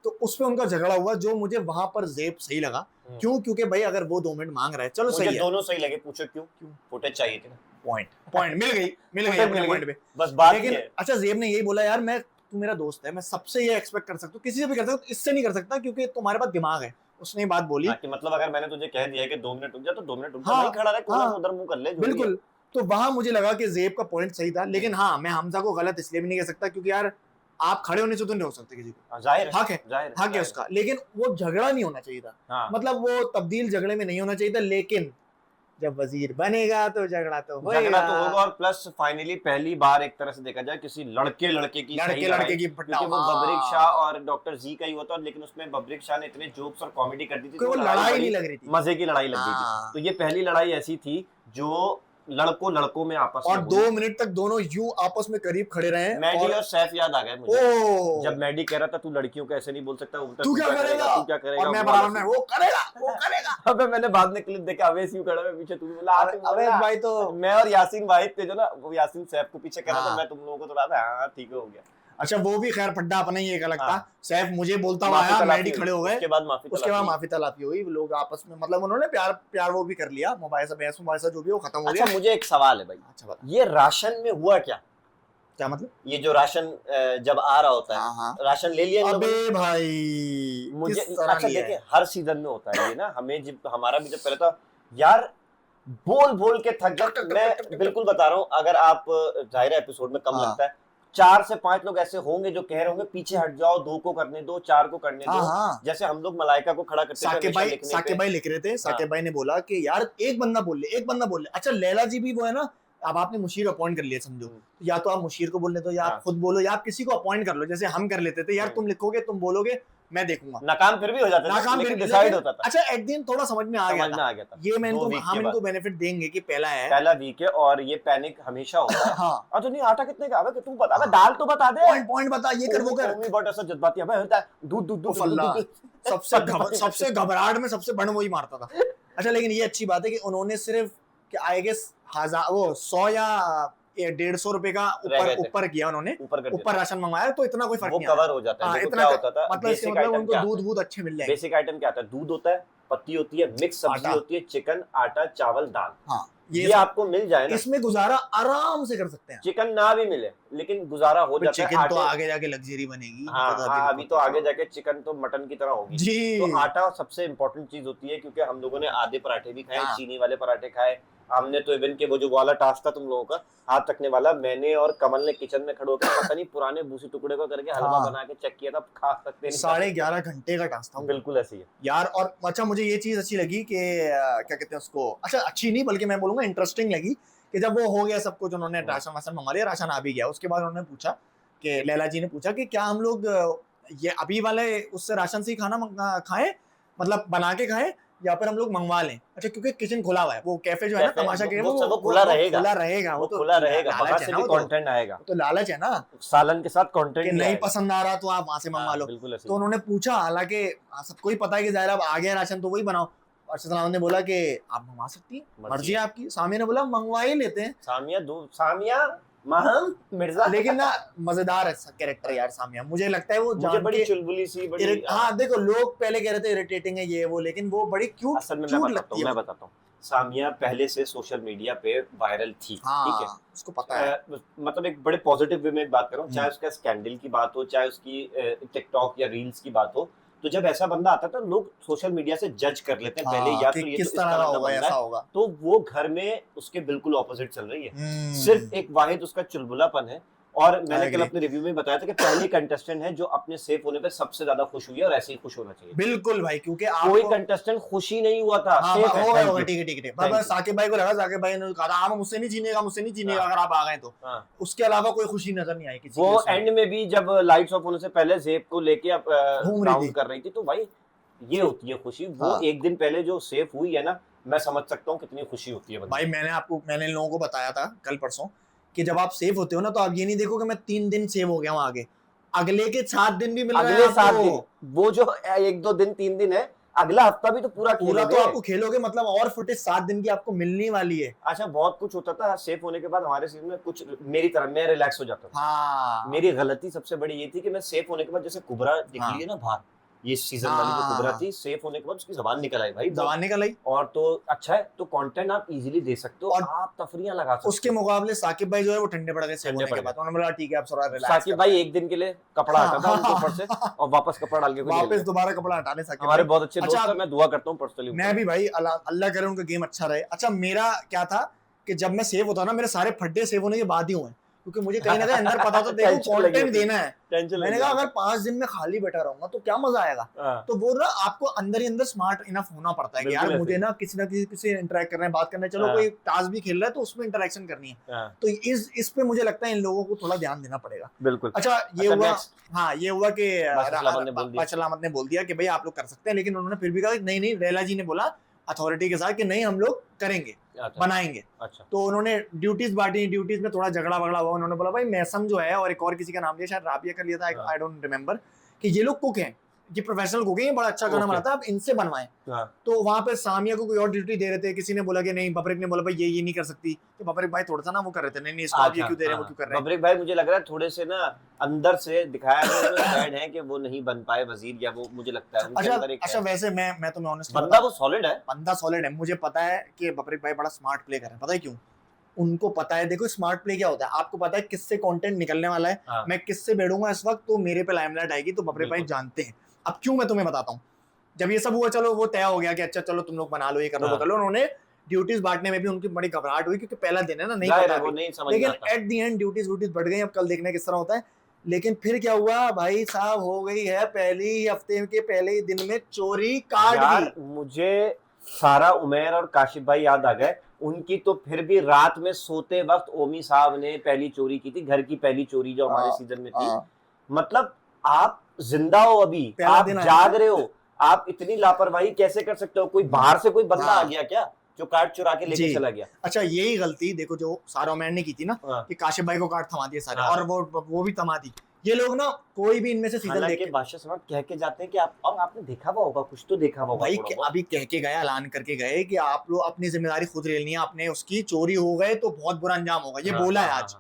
[SPEAKER 1] तो उस पे उनका झगड़ा हुआ, जो मुझे वहां पर जेब सही लगा। क्यों? क्योंकि भाई अगर वो 2 मिनट मांग रहा है, चलो
[SPEAKER 2] मुझे
[SPEAKER 1] सही है,
[SPEAKER 2] दोनों सही लगे। पूछो क्यों? फुटेज चाहिए थी ना।
[SPEAKER 1] पॉइंट मिल गई
[SPEAKER 2] फुटेज
[SPEAKER 1] अपने
[SPEAKER 2] मिल
[SPEAKER 1] पॉइंट
[SPEAKER 2] गई,
[SPEAKER 1] पे।
[SPEAKER 2] बस बात
[SPEAKER 1] लेकिन
[SPEAKER 2] ये है।
[SPEAKER 1] अच्छा जेब ने यही बोला यार मैं, तू मेरा दोस्त है, मैं सबसे ये एक्सपेक्ट कर सकता हूँ, किसी से भी कर सकता हूँ, इससे नहीं कर सकता क्योंकि तुम्हारे पास दिमाग है। उसने ये बात बोली।
[SPEAKER 2] हाँ, कि मतलब अगर मैंने तुझे कह दिया कि 2 मिनट रुक जा, तो 2 मिनट रुक जा,
[SPEAKER 1] हाँ,
[SPEAKER 2] वहीं खड़ा रह, कोना
[SPEAKER 1] हाँ,
[SPEAKER 2] में उधर मुंह कर ले, जो भी है।
[SPEAKER 1] बिल्कुल। तो वहां मुझे लगा कि जेब का पॉइंट सही था, लेकिन हाँ मैं हमजा को गलत इसलिए भी नहीं कह सकता क्योंकि यार आप खड़े होने से तो नहीं रोक सकते किसी को,
[SPEAKER 2] जाहिर है,
[SPEAKER 1] हक है,
[SPEAKER 2] जाहिर
[SPEAKER 1] हक है उसका, लेकिन वो झगड़ा नहीं होना चाहिए था।
[SPEAKER 2] हाँ।
[SPEAKER 1] मतलब वो तब्दील झगड़े में नहीं होना चाहिए था, लेकिन जब वजीर बनेगा तो झगड़ा तो
[SPEAKER 2] झगड़ा
[SPEAKER 1] होएगा।
[SPEAKER 2] तो होगा, और प्लस फाइनली पहली बार एक तरह से देखा जाए किसी लड़के की सही
[SPEAKER 1] लड़के
[SPEAKER 2] लड़ाई,
[SPEAKER 1] की
[SPEAKER 2] क्योंकि वो बबरिक शाह और डॉक्टर जी का ही हुआ था, लेकिन उसमें बबरिक शाह ने इतने जोक्स और कॉमेडी कर दी थी,
[SPEAKER 1] वो लड़ाई नहीं लग रही थी,
[SPEAKER 2] मजे की लड़ाई लग गई
[SPEAKER 1] हाँ।
[SPEAKER 2] थी। तो ये पहली लड़ाई ऐसी थी जो लड़कों में आपस में
[SPEAKER 1] और
[SPEAKER 2] हुई।
[SPEAKER 1] 2 मिनट तक दोनों यूं आपस में करीब खड़े रहे।
[SPEAKER 2] मैडी और सैफ याद आ गए मुझे।
[SPEAKER 1] ओ
[SPEAKER 2] जब मैडी कह रहा था तू लड़कियों को ऐसे नहीं बोल सकता, उल्टा
[SPEAKER 1] तू क्या करेगा,
[SPEAKER 2] तू क्या करेगा,
[SPEAKER 1] और मैं
[SPEAKER 2] वो वाला
[SPEAKER 1] बराबर में वो करेगा।
[SPEAKER 2] अबे मैंने बाद में क्लिप देखा, अवेश यूं खड़ा है पीछे, तू भी बोला
[SPEAKER 1] अरे अवेश भाई तो
[SPEAKER 2] मैं और यासीन वाहिद थे जो ना, वो यासीन सैफ को पीछे कर रहा था,
[SPEAKER 1] हाँ।
[SPEAKER 2] मैं तुम लोगों को थोड़ा सा हाँ ठीक हो गया।
[SPEAKER 1] अच्छा वो भी खैर फड्डा अपना ही एक अलग था।
[SPEAKER 2] हाँ।
[SPEAKER 1] सैफ मुझे बोलता हुआ
[SPEAKER 2] माफी
[SPEAKER 1] आया,
[SPEAKER 2] तलाफी
[SPEAKER 1] मैडी
[SPEAKER 2] हुई,
[SPEAKER 1] खड़े हो गए,
[SPEAKER 2] उसके बाद
[SPEAKER 1] माफी तलाफी हुई, लोग आपस में मतलब उन्होंने प्यार वो भी कर लिया, मुबाहिसा बहस मुबाहिसा जो भी वो खत्म हो गया।
[SPEAKER 2] अच्छा मुझे एक सवाल है भाई,
[SPEAKER 1] अच्छा बता
[SPEAKER 2] ये राशन में हुआ क्या?
[SPEAKER 1] क्या मतलब?
[SPEAKER 2] ये जो राशन जब आ रहा होता
[SPEAKER 1] हाँ, हाँ।
[SPEAKER 2] है, राशन ले लिया इन लोगों ने?
[SPEAKER 1] अबे भाई
[SPEAKER 2] मुझे
[SPEAKER 1] किस तरह
[SPEAKER 2] अच्छा
[SPEAKER 1] लिया है?
[SPEAKER 2] देखिए हर सीजन में होता है ये ना, हमें जब हमारा भी जब पहले था यार, बोल के थक गए। मैं बिल्कुल बता रहा हूँ, अगर आप जाहिर एपिसोड में कम
[SPEAKER 1] हाँ।
[SPEAKER 2] लगता है, 4 से 5 लोग ऐसे होंगे जो कह रहे होंगे पीछे हट जाओ, 2 को करने दो, 4 को करने दो।
[SPEAKER 1] हाँ।
[SPEAKER 2] जैसे हम लोग मलाइका को खड़ा करते थे
[SPEAKER 1] साकिब
[SPEAKER 2] हमेशा लिखने पे।
[SPEAKER 1] भाई लिख रहे थे, साकिब भाई ने बोला कि यार एक बंदा बोल ले। अच्छा लैला जी भी वो है ना, अब आपने मुशीर अपॉइंट कर लिया समझो, या तो आप मुशीर को बोलने दो, या आप खुद बोलो, या आप किसी को अपॉइंट कर लो, जैसे हम कर लेते थे, यार तुम लिखोगे तुम बोलोगे मैं देखूंगा।
[SPEAKER 2] नाकाम फिर भी हो जाता था,
[SPEAKER 1] नाकाम
[SPEAKER 2] लेकिन
[SPEAKER 1] फिर
[SPEAKER 2] डिसाइड होता था।
[SPEAKER 1] अच्छा एक दिन थोड़ा समझ में आ गया था। ये मैं
[SPEAKER 2] दो
[SPEAKER 1] इनको
[SPEAKER 2] week
[SPEAKER 1] हम
[SPEAKER 2] के
[SPEAKER 1] इनको
[SPEAKER 2] बाद।
[SPEAKER 1] बेनिफिट देंगे कि पहला
[SPEAKER 2] वीक है, और ये पैनिक हमेशा होता है।
[SPEAKER 1] हाँ।
[SPEAKER 2] और तो नहीं आटा कितने का है तू बता, दाल तो बता दे,
[SPEAKER 1] पॉइंट बता, ये कर वो कर।
[SPEAKER 2] मम्मी बहुत ऐसा जज्बाती है, दूध
[SPEAKER 1] सबसे घबराहट में सबसे बड़ वही मारता था। अच्छा लेकिन ये अच्छी बात है कि उन्होंने सिर्फ आई गेस 100 या 150 रुपए का ऊपर किया, उन्होंने ऊपर राशन मंगवाया, तो इतना कोई फर्क नहीं
[SPEAKER 2] कवर हो जाता है। देखो क्या होता था,
[SPEAKER 1] मतलब इसके मतलब उनको दूध अच्छे मिल जाएंगे।
[SPEAKER 2] बेसिक आइटम क्या आता है? दूध होता है, पत्ती होती है, मिक्स सब्जी होती है, चिकन, आटा, चावल, दाल।
[SPEAKER 1] हाँ,
[SPEAKER 2] ये आपको मिल जाए ना,
[SPEAKER 1] इसमें गुजारा आराम से कर सकते हैं।
[SPEAKER 2] चिकन ना भी मिले लेकिन गुजारा हो जाता है।
[SPEAKER 1] चिकन तो आगे जाके लग्जरी बनेगी।
[SPEAKER 2] हाँ, अभी तो आगे जाके चिकन तो मटन की तरह होगी
[SPEAKER 1] जी।
[SPEAKER 2] तो आटा सबसे इम्पोर्टेंट चीज होती है, क्योंकि हम लोगों ने आधे पराठे भी खाए, चीनी वाले पराठे खाए। हमने तो इवन के वो जो वाला टास्क था तुम लोगों का हाथ रखने वाला, मैंने और कमल ने किचन में खड़े होकर पता नहीं पुराने भूसी टुकड़े को करके हलवा बना के चेक किया था, खा सकते नहीं।
[SPEAKER 1] 11.5 घंटे का टास्क था
[SPEAKER 2] बिल्कुल ऐसी है
[SPEAKER 1] यार। और अच्छा मुझे ये चीज अच्छी लगी कि क्या कहते हैं उसको, अच्छा अच्छी नहीं बल्कि मैं बोलूंगा इंटरेस्टिंग लगी कि जब वो हो गया सब कुछ, उन्होंने राशन वाशन मंगा लिया, राशन आ भी गया, उसके बाद उन्होंने पूछा कि लैला जी ने पूछा कि क्या हम लोग ये अभी वाले उससे राशन से ही खाना खाएं, मतलब बना के खाएं, या फिर हम लोग मंगवा लें। अच्छा क्योंकि किचन खुला हुआ है, वो कैफे जो है ना तमाशा के, वो
[SPEAKER 2] खुला रहेगा,
[SPEAKER 1] वो तो
[SPEAKER 2] खुला रहेगा, बाहर से भी कंटेंट आएगा,
[SPEAKER 1] तो लालच है ना,
[SPEAKER 2] सालन के साथ कंटेंट
[SPEAKER 1] नहीं पसंद आ रहा तो आप वहां से मंगवा लो। तो उन्होंने पूछा, हालांकि सबको ही पता है कि जाहिर अब आ गया राशन तो वही बनाओ। अर्शद सलाम ने बोला कि आप मंगवा सकती हैं, मर्जी है आपकी। सामिया ने बोला मंगवा ही लेते हैं।
[SPEAKER 2] सामिया महम मिर्जा,
[SPEAKER 1] लेकिन ना मजेदार है कैरेक्टर यार सामिया, मुझे लगता है वो
[SPEAKER 2] मुझे बड़ी चुलबुली सी, बड़ी
[SPEAKER 1] हाँ देखो लोग पहले कह रहे थे इरिटेटिंग है ये वो, लेकिन वो बड़ी क्यूट
[SPEAKER 2] असल में मैं बताता हूँ, सामिया पहले से सोशल मीडिया पे वायरल थी, ठीक है,
[SPEAKER 1] उसको पता है।
[SPEAKER 2] मतलब एक बड़े पॉजिटिव वे में बात कर रहा हूँ, चाहे उसका स्कैंडल की बात हो, चाहे उसकी टिकटॉक या रील्स की बात हो, तो जब ऐसा बंदा आता था लोग सोशल मीडिया से जज कर लेते हैं पहले, या तो ये तो इस तरह का बंदा है, तो वो घर में उसके बिल्कुल ऑपोजिट चल रही है, सिर्फ एक वाहिद उसका चुलबुलापन है। और मैंने कल अपने रिव्यू में बताया था कि पहली कंटेस्टेंट है जो अपने सेफ होने पे सबसे ज्यादा खुश हुई है, और ऐसे ही खुश होना चाहिए।
[SPEAKER 1] बिल्कुल भाई, क्योंकि
[SPEAKER 2] कोई कंटेस्टेंट खुशी नहीं हुआ था।
[SPEAKER 1] सेफ है, होगा, ठीक है ठीक है। बस साकिब भाई को लगा, साकिब भाई ने कहा था मुझसे नहीं जीनेगा, मुझसे नहीं जीनेगा अगर आप आ गए तो। उसके अलावा कोई खुशी नजर नहीं आई किसी
[SPEAKER 2] वो एंड में भी जब लाइट्स ऑफ होने से पहले जेब को लेके राउंड कर रही थी, तो भाई ये होती है खुशी। वो एक दिन पहले जो सेफ हुई है ना, मैं समझ सकता हूँ कितनी खुशी होती है
[SPEAKER 1] भाई। मैंने इन लोगों को बताया था कल परसों कि जब आप सेव होते हो ना, तो आप ये नहीं देखो कि मैं 3 दिन सेव हो गया हूँ, आगे अगले के 7 दिन भी मिल रहे हैं।
[SPEAKER 2] अगले 7 दिन, वो जो 1-2 दिन 3 दिन है, अगला हफ्ता भी तो पूरा
[SPEAKER 1] तो आपको खेलोगे, मतलब और फुटेज 7 दिन की आपको मिलने वाली है।
[SPEAKER 2] अच्छा, बहुत कुछ होता था सेफ होने के बाद हमारे सीजन में, कुछ मेरी तरह मैं रिलैक्स हो जाता था।
[SPEAKER 1] हाँ,
[SPEAKER 2] मेरी गलती सबसे बड़ी ये थी कि मैं सेफ होने के बाद, जैसे कुबरा निकली है ना बाहर, ये सीजन वाली जो कुबरा थी, सेफ होने के बाद उसकी जबान निकल आई भाई,
[SPEAKER 1] जबान निकल आई।
[SPEAKER 2] और तो अच्छा है, तो कंटेंट आप इजीली दे सकते हो, और आप तफरियां लगा सकते हो।
[SPEAKER 1] उसके मुकाबले साकिब भाई जो है वो ठंडे पड़ गए सेफ होने के बाद, उन्होंने बोला ठीक है आप थोड़ा रिलैक्स।
[SPEAKER 2] साकिब भाई एक दिन के लिए कपड़ा हटा था उनके ऊपर से, और वापस कपड़ा डाल के
[SPEAKER 1] वापस दोबारा कपड़ा हटाने। साकिब
[SPEAKER 2] हमारे बहुत अच्छे दोस्त हैं, मैं दुआ करता हूं पर्सनली।
[SPEAKER 1] मैं भी भाई, अल्लाह करे उनका गेम अच्छा रहे। अच्छा, मेरा क्या था कि जब मैं सेव होता ना, मेरे सारे फड्डे सेव होने के बाद ही हुए, क्योंकि मुझे कहीं ना कहीं अंदर पता था देखो कंटेंट देना है। मैंने कहा अगर 5 दिन में खाली बैठा रहूंगा तो क्या मजा आएगा। तो वो ना आपको अंदर ही अंदर स्मार्ट इनफ होना पड़ता है कि यार मुझे ना किसी ना किसी इंटरेक्ट करना है, बात करना है, चलो कोई टास्क भी खेल रहा है तो उसमें इंटरेक्शन करनी है। तो इस पे मुझे लगता है इन लोगों को थोड़ा ध्यान देना पड़ेगा।
[SPEAKER 2] बिल्कुल।
[SPEAKER 1] अच्छा, ये हुआ। हाँ, ये हुआ कि बादशाह अहमद ने बोल दिया कि भाई आप लोग कर सकते हैं, लेकिन उन्होंने फिर भी कहा नहीं, रैला जी ने बोला अथॉरिटी के साथ कि नहीं हम लोग करेंगे, बनाएंगे।
[SPEAKER 2] अच्छा।
[SPEAKER 1] तो उन्होंने ड्यूटीज बांटी, ड्यूटीज में थोड़ा झगड़ा वगड़ा हुआ। उन्होंने बोला भाई मैसम जो है, और एक और किसी का नाम लिया, शायद राबिया कर लिया था, आई डोंट रिमेंबर, कि ये लोग कुक हैं, ये प्रोफेशनल कुक हैं, बड़ा अच्छा खाना बनाता है, आप इनसे बनवाएं। तो वहां पे सामिया को कोई और ड्यूटी दे रहे थे, किसी ने बोला कि नहीं, बबरिक ने बोला भाई ये नहीं कर सकती, तो बबरिक भाई थोड़ा सा ना वो कर रहे थे, नहीं इसको आप ये क्यों दे रहे हैं, वो क्यों कर रहे हैं।
[SPEAKER 2] बबरिक भाई मुझे लग रहा है थोड़े से ना अंदर से दिखाया सैड है कि वो नहीं बन पाए वजीर, या वो मुझे लगता है।
[SPEAKER 1] अच्छा, वैसे मैं तुम्हें ऑनेस्ट,
[SPEAKER 2] बंदा वो सॉलिड है,
[SPEAKER 1] बंदा सॉलिड है। मुझे पता है कि बबरिक भाई बड़ा स्मार्ट प्ले कर रहे हैं, पता है क्यों? उनको पता है, देखो स्मार्ट प्ले क्या होता है, आपको पता है किससे कंटेंट निकलने वाला है, मैं किससे बैठूंगा इस वक्त तो मेरे पे लाइमलाइट आएगी, तो बबरिक भाई जानते हैं। अब क्यों, मैं तुम्हें बताता हूँ। जब ये सब हुआ, चलो वो तय हो गया कि अच्छा चलो तुम लोग बना लो, ये कर लो, वो कर लो, उन्होंने ड्यूटीज बांटने में भी उनकी बड़ी घबराहट हुई, क्योंकि पहला दिन है ना, नहीं पता है, लेकिन एट द एंड ड्यूटीज बढ़ गई। अब कल देखने किस तरह होता है। लेकिन फिर क्या हुआ भाई साहब, हो गई है पहली ही हफ्ते के पहले ही दिन में चोरी काट दी।
[SPEAKER 2] मुझे सारा उमैर और काशिफ भाई याद आ गए उनकी। तो फिर भी रात में सोते वक्त ओमी साहब ने पहली चोरी की थी, घर की पहली चोरी जो हमारे सीजन में थी। मतलब आप जिंदा हो अभी, आप जाग रहे हो, आप इतनी लापरवाही कैसे कर सकते हो? कोई बाहर से कोई बंदा आ गया क्या जो कार्ड चुरा के लेके चला गया?
[SPEAKER 1] अच्छा, यही गलती देखो जो सारा उमैर ने की थी ना, कि काशिफ भाई को कार्ड थमा दिए सारे, और वो भी थमा दी। ये लोग ना कोई भी इनमें से सीजन देख के
[SPEAKER 2] बादशाह साहब कह के जाते हैं कि आप, और आपने देखा हुआ होगा, कुछ तो देखा हुआ होगा
[SPEAKER 1] भाई, अभी कह के गए, ऐलान करके गए कि आप लोग अपनी जिम्मेदारी खुद ले लेनी है, आपने उसकी चोरी हो गए तो बहुत बुरा अंजाम होगा, ये बोला है आज।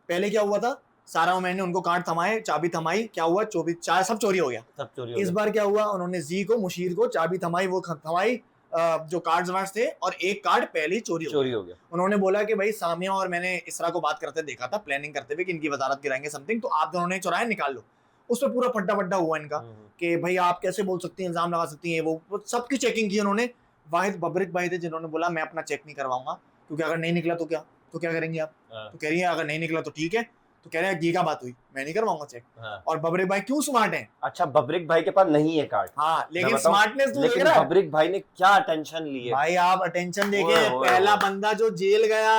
[SPEAKER 1] पहले क्या हुआ था, सारा मैंने उनको कार्ड थमाए, चाबी थमाई, क्या हुआ, सब चोरी हो गया, सब चोरी हो गया। इस बार क्या हुआ, उन्होंने जी को, मुशीर को चाबी थमाई, वो थमाई जो कार्ड्स वार्ड्स थे, और एक कार्ड पहले ही चोरी हो गया। उन्होंने बोला कि भाई सामिया और मैंने इसरा को बात करते देखा था, प्लानिंग करते हुए कि इनकी वजारत गिराएंगे समथिंग, तो आप दोनों ने चुराया, निकाल लो। उस पर पूरा फड्डा हुआ इनका कि भाई आप कैसे बोल सकती हैं, इल्जाम लगा सकती हैं, वो सबकी चेकिंग की उन्होंने। वाहिद बबरिक भाई थे जिन्होंने बोला मैं अपना चेक नहीं करवाऊंगा, क्योंकि अगर नहीं निकला तो क्या करेंगे आप? तो कह रही है अगर नहीं निकला तो ठीक है, तो कह रहे हैं ये क्या बात हुई, मैं नहीं करवाऊंगा चेक। और बबरिक भाई क्यों स्मार्ट हैं?
[SPEAKER 2] अच्छा, बबरिक भाई के पास नहीं है कार्ड,
[SPEAKER 1] हाँ, लेकिन स्मार्टनेस तो देख रहा है।
[SPEAKER 2] बबरिक भाई ने क्या अटेंशन ली है
[SPEAKER 1] भाई, आप अटेंशन देखिए, पहला बंदा जो जेल गया।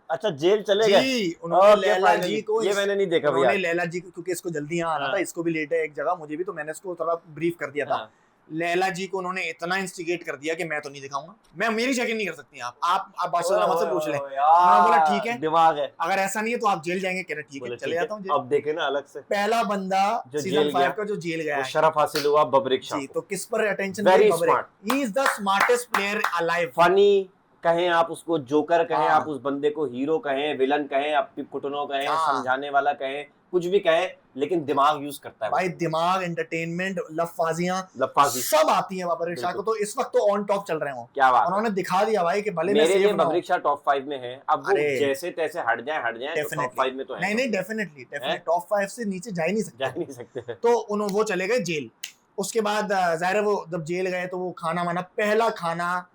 [SPEAKER 2] अच्छा, जेल चले गए
[SPEAKER 1] उन्होंने लैला जी को,
[SPEAKER 2] ये मैंने नहीं देखा
[SPEAKER 1] उन्होंने लैला जी को, क्योंकि इसको जल्दी यहाँ आना था, इसको भी लेट है एक जगह, मुझे भी, तो मैंने इसको थोड़ा ब्रीफ कर दिया था। लैला जी को उन्होंने इतना इंस्टिगेट कर दिया कि मैं तो नहीं दिखाऊंगा, मैं मेरी चेकिंग नहीं कर सकती आप बादशाह से पूछ लें। उन्होंने बोला ठीक है,
[SPEAKER 2] दिमाग है,
[SPEAKER 1] अगर ऐसा नहीं है तो आप जेल जाएंगे। कह रहे ठीक है, चले जाता हूँ।
[SPEAKER 2] अब देखे ना अलग से,
[SPEAKER 1] पहला बंदा सीजन 5 का जो जेल गया,
[SPEAKER 2] शरफ हासिल हुआ बबरिक शाह।
[SPEAKER 1] तो किस पर attention?
[SPEAKER 2] Very smart,
[SPEAKER 1] he is the smartest player alive.
[SPEAKER 2] Funny कहें आप उसको, जोकर कहें आप उस बंदे को, हीरो कहें, विलन कहें, आप कुटनो कहें, समझाने वाला कहें, कुछ भी कहे लेकिन दिमाग यूज करता है
[SPEAKER 1] भाई। दिमाग, एंटरटेनमेंट, लफाजियां
[SPEAKER 2] लफाजी
[SPEAKER 1] सब आती हैं बाबरिक शाह को।
[SPEAKER 2] बिल्कुल।
[SPEAKER 1] तो इस वक्त तो ऑन टॉप चल रहे हो।
[SPEAKER 2] क्या बात है।
[SPEAKER 1] उन्होंने दिखा दिया भाई कि भले मैं
[SPEAKER 2] मेरे लिए
[SPEAKER 1] सेफ ना हूं।
[SPEAKER 2] बबरिक शाह टॉप 5 में है। अब वो
[SPEAKER 1] अरे
[SPEAKER 2] जैसे तैसे हट जाए तो टॉप 5 में तो है।
[SPEAKER 1] नहीं नहीं, डेफिनेटली टॉप 5 से नीचे जा ही नहीं
[SPEAKER 2] जा
[SPEAKER 1] सकते।
[SPEAKER 2] ही नहीं सकते।
[SPEAKER 1] तो उन्होंने वो चले गए जेल। उसके बाद जाहिर है वो जब जेल गए तो वो खाना वाना, पहला खाना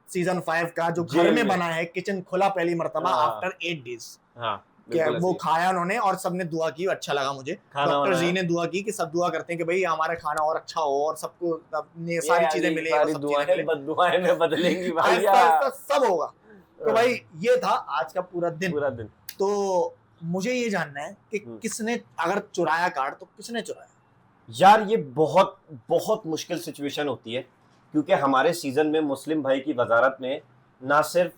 [SPEAKER 1] सीजन 5 का जो घर में बना है, किचन खुला पहली मर्तबा आफ्टर 8 डेज।
[SPEAKER 2] हाँ
[SPEAKER 1] क्या
[SPEAKER 2] बिल्कुल
[SPEAKER 1] वो
[SPEAKER 2] ऐसे ही।
[SPEAKER 1] खाया उन्होंने और सबने दुआ की, अच्छा लगा मुझे।
[SPEAKER 2] खाना
[SPEAKER 1] डॉक्टर
[SPEAKER 2] वाना
[SPEAKER 1] जी
[SPEAKER 2] है।
[SPEAKER 1] ने दुआ की कि सब दुआ करते हैं कि भाई हमारा खाना और अच्छा हो और सबको ने सारी
[SPEAKER 2] ये
[SPEAKER 1] चीजें
[SPEAKER 2] अली
[SPEAKER 1] मिले,
[SPEAKER 2] सारी
[SPEAKER 1] सब चीजें
[SPEAKER 2] दुआएं
[SPEAKER 1] मिले,
[SPEAKER 2] बददुआएं में बदलेंगी भैया।
[SPEAKER 1] आहिस्ता आहिस्ता सब होगा। तो भाई ये था आज का पूरा दिन।
[SPEAKER 2] पूरा दिन।
[SPEAKER 1] तो मुझे ये जानना है कि किसने अगर चुराया कार्ड तो किसने चुराया?
[SPEAKER 2] यार ये बहुत बहुत मुश्किल सिचुएशन होती है क्योंकि हमारे सीजन में मुस्लिम भाई की वजारत में ना सिर्फ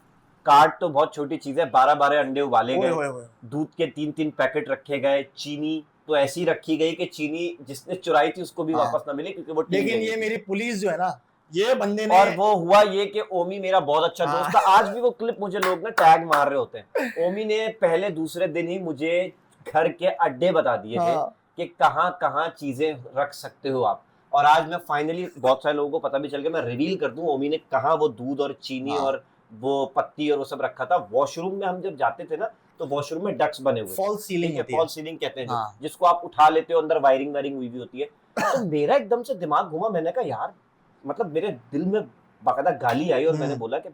[SPEAKER 2] कार्ड तो बहुत छोटी चीज है, 12-12 अंडे उबाले
[SPEAKER 1] ओए
[SPEAKER 2] गए,
[SPEAKER 1] होए होए।
[SPEAKER 2] दूध के 3-3 पैकेट रखे गए, चीनी तो ऐसी रखी गई कि चीनी जिसने चुराई थी उसको भी
[SPEAKER 1] हाँ।
[SPEAKER 2] वापस ना मिले क्योंकि वो टीम
[SPEAKER 1] लेकिन
[SPEAKER 2] ले
[SPEAKER 1] ये
[SPEAKER 2] गई थी।
[SPEAKER 1] मेरी पुलिस जो है ना, ये बंदे ने
[SPEAKER 2] और वो हुआ ये कि ओमी मेरा बहुत अच्छा
[SPEAKER 1] हाँ।
[SPEAKER 2] दोस्त था। आज भी वो क्लिप मुझे लोग ना टैग मार रहे होते हैं। ओमी ने पहले दूसरे दिन ही मुझे घर के अड्डे बता दिए थे
[SPEAKER 1] हाँ।
[SPEAKER 2] कि कहाँ कहाँ चीजें रख सकते हो आप। और आज मैं फाइनली बहुत सारे लोगों को पता भी चल गया, मैं रिवील कर दूं ओमी ने कहाँ वो दूध और चीनी
[SPEAKER 1] हाँ।
[SPEAKER 2] और वो पत्ती और वो सब रखा था। वॉशरूम में हम जब जाते थे ना तो वॉशरूम में डक्स बने हुए,
[SPEAKER 1] फॉल्स सीलिंग होती है।
[SPEAKER 2] फॉल्स सीलिंग कहते हैं
[SPEAKER 1] हाँ।
[SPEAKER 2] जिसको आप उठा लेते हो, अंदर वायरिंग वायरिंग हुई भी होती है। तो मेरा एकदम से दिमाग घुमा, मैंने कहा यार मतलब मेरे दिल में बाकायदा गाली आई और मैंने बोला कि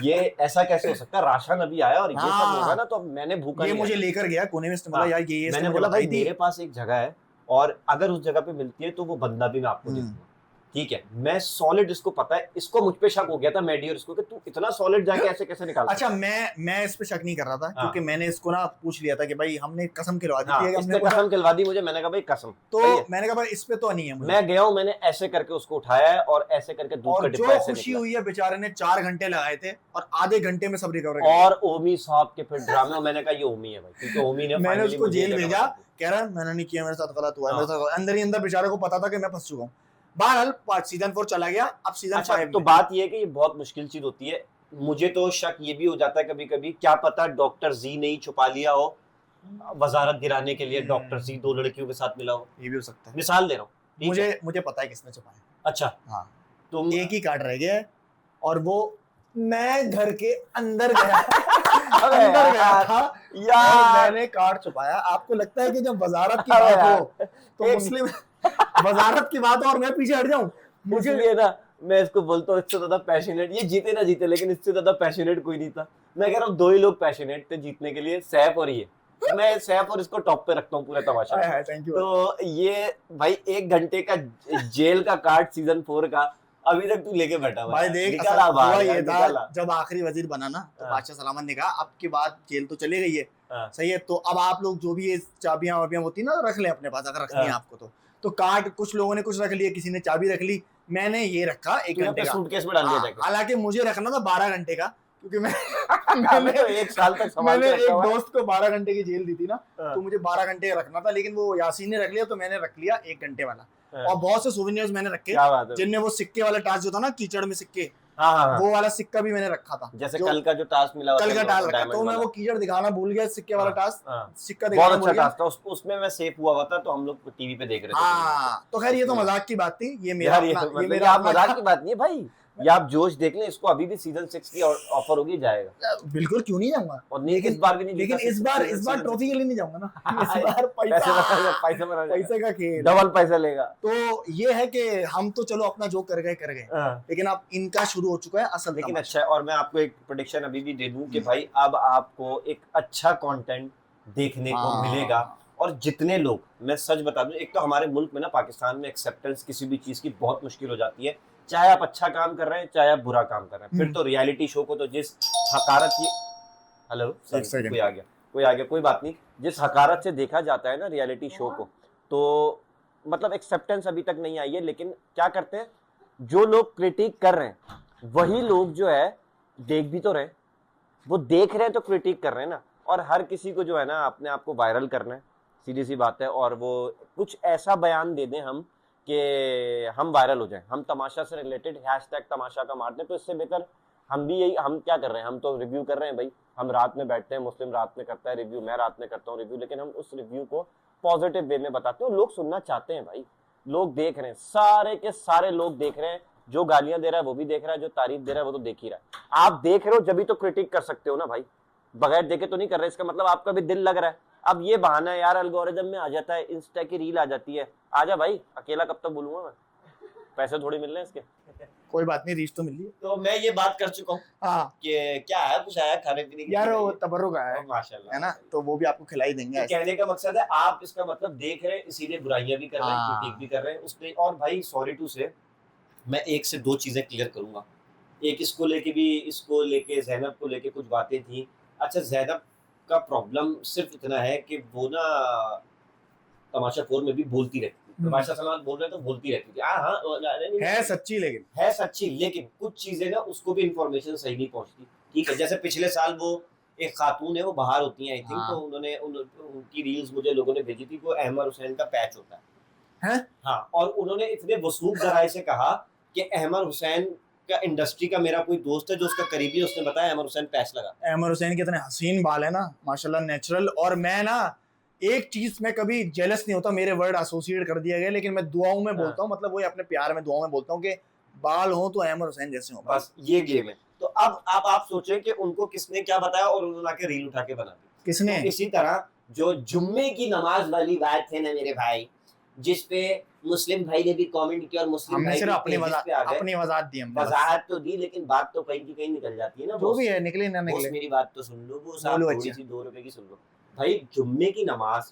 [SPEAKER 2] ये ऐसा कैसे हो सकता है, राशन अभी आया और ये सब होगा ना तो अब मैंने भूखा
[SPEAKER 1] ये
[SPEAKER 2] नहीं
[SPEAKER 1] मुझे
[SPEAKER 2] रहना।
[SPEAKER 1] लेकर गया कोने में, इसने बोला यार ये
[SPEAKER 2] मैंने बोला भाई मेरे पास एक जगह है और अगर उस जगह पे मिलती है तो वो बंदा भी मैं आपको दे दूंगा, ठीक है। मैं सॉलिड, इसको पता है, इसको मुझ पे शक हो गया था मैडी और इसको कि तू इतना सॉलिड जाके ऐसे कैसे निकाल।
[SPEAKER 1] अच्छा मैं इस पे शक नहीं कर रहा था क्योंकि मैंने इसको ना पूछ लिया था कि भाई हमने कसम खिलवा दी थी,
[SPEAKER 2] इसने कसम खिलवा दी मुझे। मैंने कहा भाई कसम,
[SPEAKER 1] तो मैंने कहा भाई इस पे तो नहीं है मुझे।
[SPEAKER 2] मैं गया हूं, मैंने ऐसे करके उसको उठाया है और ऐसे करके दूध का डिब्बा ऐसे
[SPEAKER 1] खुशी
[SPEAKER 2] निकला।
[SPEAKER 1] हुई है बेचारे ने 4 घंटे लगाए थे और आधे घंटे में सब रिकवर
[SPEAKER 2] और ओमी साहब के फिर ड्रामे, मैंने कहा ये ओमी है भाई, क्योंकि ओमी ने
[SPEAKER 1] मैंने उसको जेल भेजा,
[SPEAKER 2] दी।
[SPEAKER 1] कह रहा मैंने नहीं किया, मेरे साथ गलत हुआ है, मेरे साथ अंदर ही अंदर बेचारे को पता था कि मैं फंस चुका हूँ। बहरहाल सीजन 4 चला गया, अब सीजन 5
[SPEAKER 2] तो बात ये है कि ये बहुत मुश्किल चीज होती है। मुझे तो शक ये भी हो जाता है कभी कभी, क्या पता डॉक्टर जी ने ही छुपा लिया हो वजारत गिराने के लिए, डॉक्टर जी 2 लड़कियों के साथ मिला हो,
[SPEAKER 1] ये भी हो सकता है।
[SPEAKER 2] मिसाल दे रहा हूँ।
[SPEAKER 1] मुझे पता है किसने छुपाया।
[SPEAKER 2] अच्छा
[SPEAKER 1] हाँ,
[SPEAKER 2] तुम
[SPEAKER 1] एक ही कार्ड रह गया है और वो मैं घर के अंदर गया
[SPEAKER 2] अंदर
[SPEAKER 1] गया था
[SPEAKER 2] यार,
[SPEAKER 1] मैंने कार्ड छुपाया। आपको लगता है कि जब वजारत की बात हो तो मुस्लिम वजारत की बात हो और मैं पीछे हट जाऊं?
[SPEAKER 2] मुझे लिए ना, मैं इसको बोलता हूँ इससे ज्यादा पैशनेट, ये जीते ना जीते लेकिन इससे ज्यादा पैशनेट कोई नहीं था। मैं कह रहा हूँ 2 ही लोग पैशनेट थे जीतने के लिए, सैफ और ये। मैं सैफ और इसको टॉप पे रखता हूँ पूरे तमाशा।
[SPEAKER 1] Thank you.
[SPEAKER 2] तो ये भाई 1 घंटे का जेल का कार्ड सीजन 4 का अभी तक तू लेके बैठा हुआ
[SPEAKER 1] भाई
[SPEAKER 2] है।
[SPEAKER 1] देख,
[SPEAKER 2] निकाला
[SPEAKER 1] हुआ
[SPEAKER 2] बाहर,
[SPEAKER 1] ये था
[SPEAKER 2] निकाला।
[SPEAKER 1] जब आखिरी वजीर बना ना तो बादशाह सलामत ने कहा अब की बात जेल तो चली गई है, सही है, तो अब आप लोग जो भी ये चाबियां वाबियां होती ना रख लें अपने पास, अगर रखनी है आपको तो कार्ड कुछ लोगों ने कुछ रख लिया, किसी ने चाबी रख ली, मैंने ये रखा 1 घंटे का
[SPEAKER 2] सूटकेस में डाल दिया जाके।
[SPEAKER 1] हालांकि मुझे रखना था 12 घंटे का क्योंकि
[SPEAKER 2] मैंने 1 साल तक संभाल
[SPEAKER 1] मैंने
[SPEAKER 2] के रखा
[SPEAKER 1] एक
[SPEAKER 2] हुआ है।
[SPEAKER 1] दोस्त को 12 घंटे की जेल दी थी ना, तो मुझे 12 घंटे रखना था, लेकिन वो यासीन ने रख लिया तो मैंने रख लिया 1 घंटे वाला। और बहुत से सोवेनियर्स मैंने रखे जिनमें वो सिक्के वाला टास्क जो था ना, कीचड़ में सिक्के, वो वाला सिक्का भी मैंने रखा था।
[SPEAKER 2] जैसे कल का जो टास्क मिला,
[SPEAKER 1] कल का टास्क रखा, तो मैं वो कीचड़ दिखाना भूल गया, सिक्के वाला टास्क, सिक्का
[SPEAKER 2] बहुत
[SPEAKER 1] दिखाना
[SPEAKER 2] अच्छा टास्क था, उसमें मैं सेफ हुआ था तो हम लोग टीवी पे देख रहे थे।
[SPEAKER 1] हाँ, तो खैर ये तो मजाक की बात थी, ये मेरा
[SPEAKER 2] मजाक की बात नहीं है भाई, ये आप जोश देख लें, इसको अभी भी सीजन 6 की ऑफर होगी, जाएगा।
[SPEAKER 1] बिल्कुल, क्यों नहीं जाऊंगा।
[SPEAKER 2] और नहीं इस बार भी नहीं,
[SPEAKER 1] लेकिन इस बार ट्रॉफी के लिए नहीं जाऊंगा ना, इस बार पैसे का खेल,
[SPEAKER 2] डबल पैसा लेगा।
[SPEAKER 1] तो ये है कि हम तो चलो अपना जो कर गए, लेकिन अब इनका शुरू हो चुका है असल।
[SPEAKER 2] लेकिन अच्छा है, और मैं आपको एक प्रेडिक्शन अभी भी दे दूं कि भाई अब आपको एक अच्छा कंटेंट देखने को मिलेगा। और जितने लोग, मैं सच बता दूं, एक तो हमारे मुल्क में ना, पाकिस्तान में एक्सेप्टेंस किसी भी चीज की बहुत मुश्किल हो जाती है, चाहे आप अच्छा काम कर रहे हैं चाहे आप बुरा काम कर रहे हैं। फिर तो रियलिटी शो को तो जिस हकारत की, हेलो कोई आ गया, कोई बात नहीं, जिस हकारत से देखा जाता है ना रियलिटी शो को, तो मतलब एक्सेप्टेंस अभी तक नहीं आई है। लेकिन क्या करते हैं, जो लोग क्रिटिक कर रहे हैं वही लोग जो है देख भी तो रहे, वो देख रहे हैं तो क्रिटिक कर रहे हैं ना। और हर किसी को जो है ना अपने आप को वायरल करना है, सीधी सी बात है, और वो कुछ ऐसा बयान दे दें हम कि हम वायरल हो जाएं, हम तमाशा से रिलेटेड हैशटैग तमाशा का मारते हैं, तो इससे बेहतर हम भी यही, हम क्या कर रहे हैं, हम तो रिव्यू कर रहे हैं भाई, हम रात में बैठते हैं, मुस्लिम रात में करता है रिव्यू, मैं रात में करता हूँ रिव्यू, लेकिन हम उस रिव्यू को पॉजिटिव वे में बताते हैं, लोग सुनना चाहते हैं भाई, लोग देख रहे हैं, सारे के सारे लोग देख रहे हैं, जो गालियां दे रहा है वो भी देख रहा है, जो तारीफ दे रहा है वो तो देख ही रहा है। आप देख रहे हो जब भी तो क्रिटिक कर सकते हो ना भाई, बगैर देखे तो नहीं कर रहे, इसका मतलब आपका भी दिल लग रहा है। अब ये बहाना है यार, एल्गोरिदम में आ जाता है, इंस्टा की रील आ जाती है, आजा भाई, अकेला कब तक बोलूंगा मैं, पैसे थोड़ी मिल रहे हैं इसके।
[SPEAKER 1] कोई बात नहीं, रीच तो मिल रही है।
[SPEAKER 2] तो मैं ये बात कर चुका हूँ
[SPEAKER 1] हाँ
[SPEAKER 2] कि क्या है, कुछ आया खाने पीने की
[SPEAKER 1] यार,
[SPEAKER 2] चीज़
[SPEAKER 1] वो
[SPEAKER 2] है ये?
[SPEAKER 1] तबर्रुक है
[SPEAKER 2] माशाल्लाह
[SPEAKER 1] ना, तो वो भी आपको खिलाई देंगे
[SPEAKER 2] तो
[SPEAKER 1] ऐसे।
[SPEAKER 2] कहने का मकसद है आप इसका मतलब देख रहे हैं, इसीलिए बुराइयां भी कर रहे हैं,
[SPEAKER 1] हाँ।
[SPEAKER 2] क्रिटिक भी कर रहे हैं उसने। और भाई सॉरी टू से, मैं एक से दो चीजें क्लियर करूंगा। एक इसको लेके ज़ैनब को लेके कुछ बातें थी। अच्छा, ज़ैनब का प्रॉब्लम सिर्फ इतना है कि वो ना तमाशा फोर में भी बोलती रहती थी, तमाशा सलमान बोल रहे तो बोलती रहती थी, हाँ
[SPEAKER 1] है सच्ची, लेकिन
[SPEAKER 2] है सच्ची, लेकिन कुछ चीजें ना उसको भी इंफॉर्मेशन सही नहीं पहुंचती। ठीक है, जैसे पिछले साल वो एक खातून है, वो बाहर होती हैं आई थिंक,
[SPEAKER 1] हाँ।
[SPEAKER 2] तो उनकी रील्स मुझे लोगों ने भेजी थी, वो अहमद हुसैन का पैच होता है। हाँ, और उन्होंने इतने वसूख जराए से कहा कि अहमद हुसैन का इंडस्ट्री का मेरा कोई दोस्त है जो उसका करीबी है, उसने बताया अहमद हुसैन पैच लगा।
[SPEAKER 1] अहमद हुसैन के इतने हसीन बाल है ना माशाल्लाह, नेचुरल। और मैं ना एक चीज में कभी जेलस नहीं होता, मेरे वर्ड एसोसिएट कर दिया गया, लेकिन मैं दुआओं में बोलता हूँ, मतलब वो अपने प्यार में दुआओं में बोलता हूँ कि बाल हो तो अहमद हुसैन जैसे हो।
[SPEAKER 2] बस ये गेम है। तो अब आप सोचें कि उनको किसने क्या बताया और उन्होंने आके रील उठा के बना दी।
[SPEAKER 1] किसने?
[SPEAKER 2] तो इसी तरह जो जुम्मे की नमाज वाली बात है ना मेरे भाई, जिस पे मुस्लिम भाई ने भी कमेंट किया और मुस्लिम
[SPEAKER 1] हमने
[SPEAKER 2] भाई
[SPEAKER 1] सिर्फ
[SPEAKER 2] भी पेजेस पे आ गए,
[SPEAKER 1] अपनी वजाहत दी, हमने बस।
[SPEAKER 2] वजाहत तो दी, लेकिन बात तो कहीं की कहीं निकल जाती है ना।
[SPEAKER 1] जो भी है, निकले ना
[SPEAKER 2] बॉस
[SPEAKER 1] निकले।
[SPEAKER 2] मेरी बात तो सुन लो, वो साहब
[SPEAKER 1] बोलो।
[SPEAKER 2] थोड़ी
[SPEAKER 1] अच्छा,
[SPEAKER 2] सी 2 रुपए की सुन लो भाई। जुम्मे की नमाज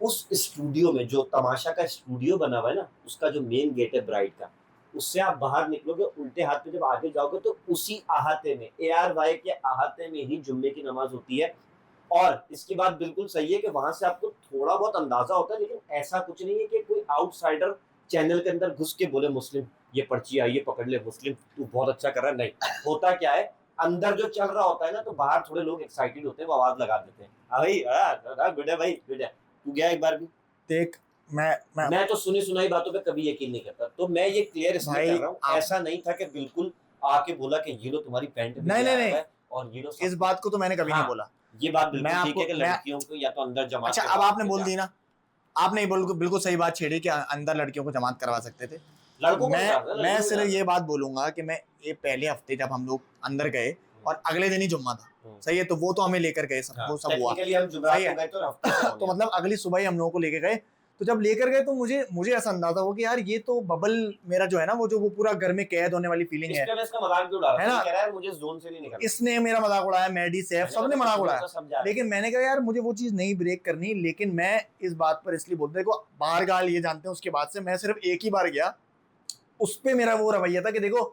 [SPEAKER 2] उस स्टूडियो में, जो तमाशा का स्टूडियो बना हुआ है ना, उसका जो मेन गेट है ब्राइड का, उससे आप बाहर निकलोगे, उल्टे हाथ पे जब आगे जाओगे तो उसी अहाते में, ARY के अहाते में ही जुम्मे की नमाज होती है। और इसकी बात बिल्कुल सही है कि वहां से आपको थोड़ा बहुत अंदाजा होता है, लेकिन ऐसा कुछ नहीं है कि कोई आउटसाइडर चैनल के अंदर घुस के बोले मुस्लिम ये पर्ची आई, ये पकड़ ले मुस्लिम, तू बहुत अच्छा कर रहा है। नहीं होता क्या है, अंदर जो चल रहा होता है ना, तो बाहर थोड़े लोग एक्साइटेड होते हैं, वो आवाज लगा देते हैं, भाई गुड है, भाई गुड है। तू गया एक बार भी
[SPEAKER 1] देख, मैं
[SPEAKER 2] तो सुनी सुनाई बातों पे कभी यकीन नहीं करता। तो मैं ये क्लियर इसलिए
[SPEAKER 1] भाई,
[SPEAKER 2] कर रहा हूँ, ऐसा नहीं था कि बिल्कुल आके बोला कि ये लो तुम्हारी पैंट भी
[SPEAKER 1] नहीं,
[SPEAKER 2] आया
[SPEAKER 1] नहीं,
[SPEAKER 2] है और ये लो सब
[SPEAKER 1] इस बात को तो मैंने कभी
[SPEAKER 2] हाँ,
[SPEAKER 1] नहीं बोला।
[SPEAKER 2] ये बात बिल्कुल
[SPEAKER 1] मैं
[SPEAKER 2] ठीक है कि
[SPEAKER 1] आपको- मैं-
[SPEAKER 2] लड़कियों को या तो अंदर जमात
[SPEAKER 1] अच्छा,
[SPEAKER 2] के
[SPEAKER 1] अब
[SPEAKER 2] बाद
[SPEAKER 1] आपने
[SPEAKER 2] में
[SPEAKER 1] बोल
[SPEAKER 2] जा-
[SPEAKER 1] दी ना, आपने बिल्कुल सही बात छेड़ी कि अंदर लड़कियों को जमात करवा सकते थे।
[SPEAKER 2] लड़कों को निकालना,
[SPEAKER 1] मैं
[SPEAKER 2] लड़कियों को
[SPEAKER 1] सिर्फ
[SPEAKER 2] निकालना।
[SPEAKER 1] ये बात बोलूंगा कि मैं ये पहले हफ्ते जब हम लोग अंदर गए और अगले दिन ही जुम्मा था, सही है, तो वो तो हमें लेकर गए, सब
[SPEAKER 2] हाँ,
[SPEAKER 1] वो सब हुआ,
[SPEAKER 2] technically हम जुमेरात
[SPEAKER 1] सही
[SPEAKER 2] को
[SPEAKER 1] है।
[SPEAKER 2] गए तो हफ्ते से
[SPEAKER 1] तो मतलब अगली सुबह ही हम लोगों को लेके गए, तो जब लेकर गए तो मुझे ऐसा अंदाजा हुआ कि यार ये तो बबल मेरा जो है ना, वो पूरा घर में कैद होने वाली फीलिंग है।
[SPEAKER 2] इसलिए मैं इसका मजाक भी उड़ा रहा
[SPEAKER 1] है
[SPEAKER 2] था,
[SPEAKER 1] ना?
[SPEAKER 2] ये कह रहा है मुझे जोन से नहीं निकलना।
[SPEAKER 1] इसने मेरा मजाक उड़ाया, मैडी सैफ सबने मजाक उड़ाया, लेकिन मैंने कहा यार मुझे वो चीज नहीं ब्रेक करनी। लेकिन मैं इस बात पर इसलिए बोलता, देखो बाहर गाल ये जानते हैं, उसके बाद से मैं सिर्फ एक ही बार गया, उस पे मेरा वो रवैया था कि देखो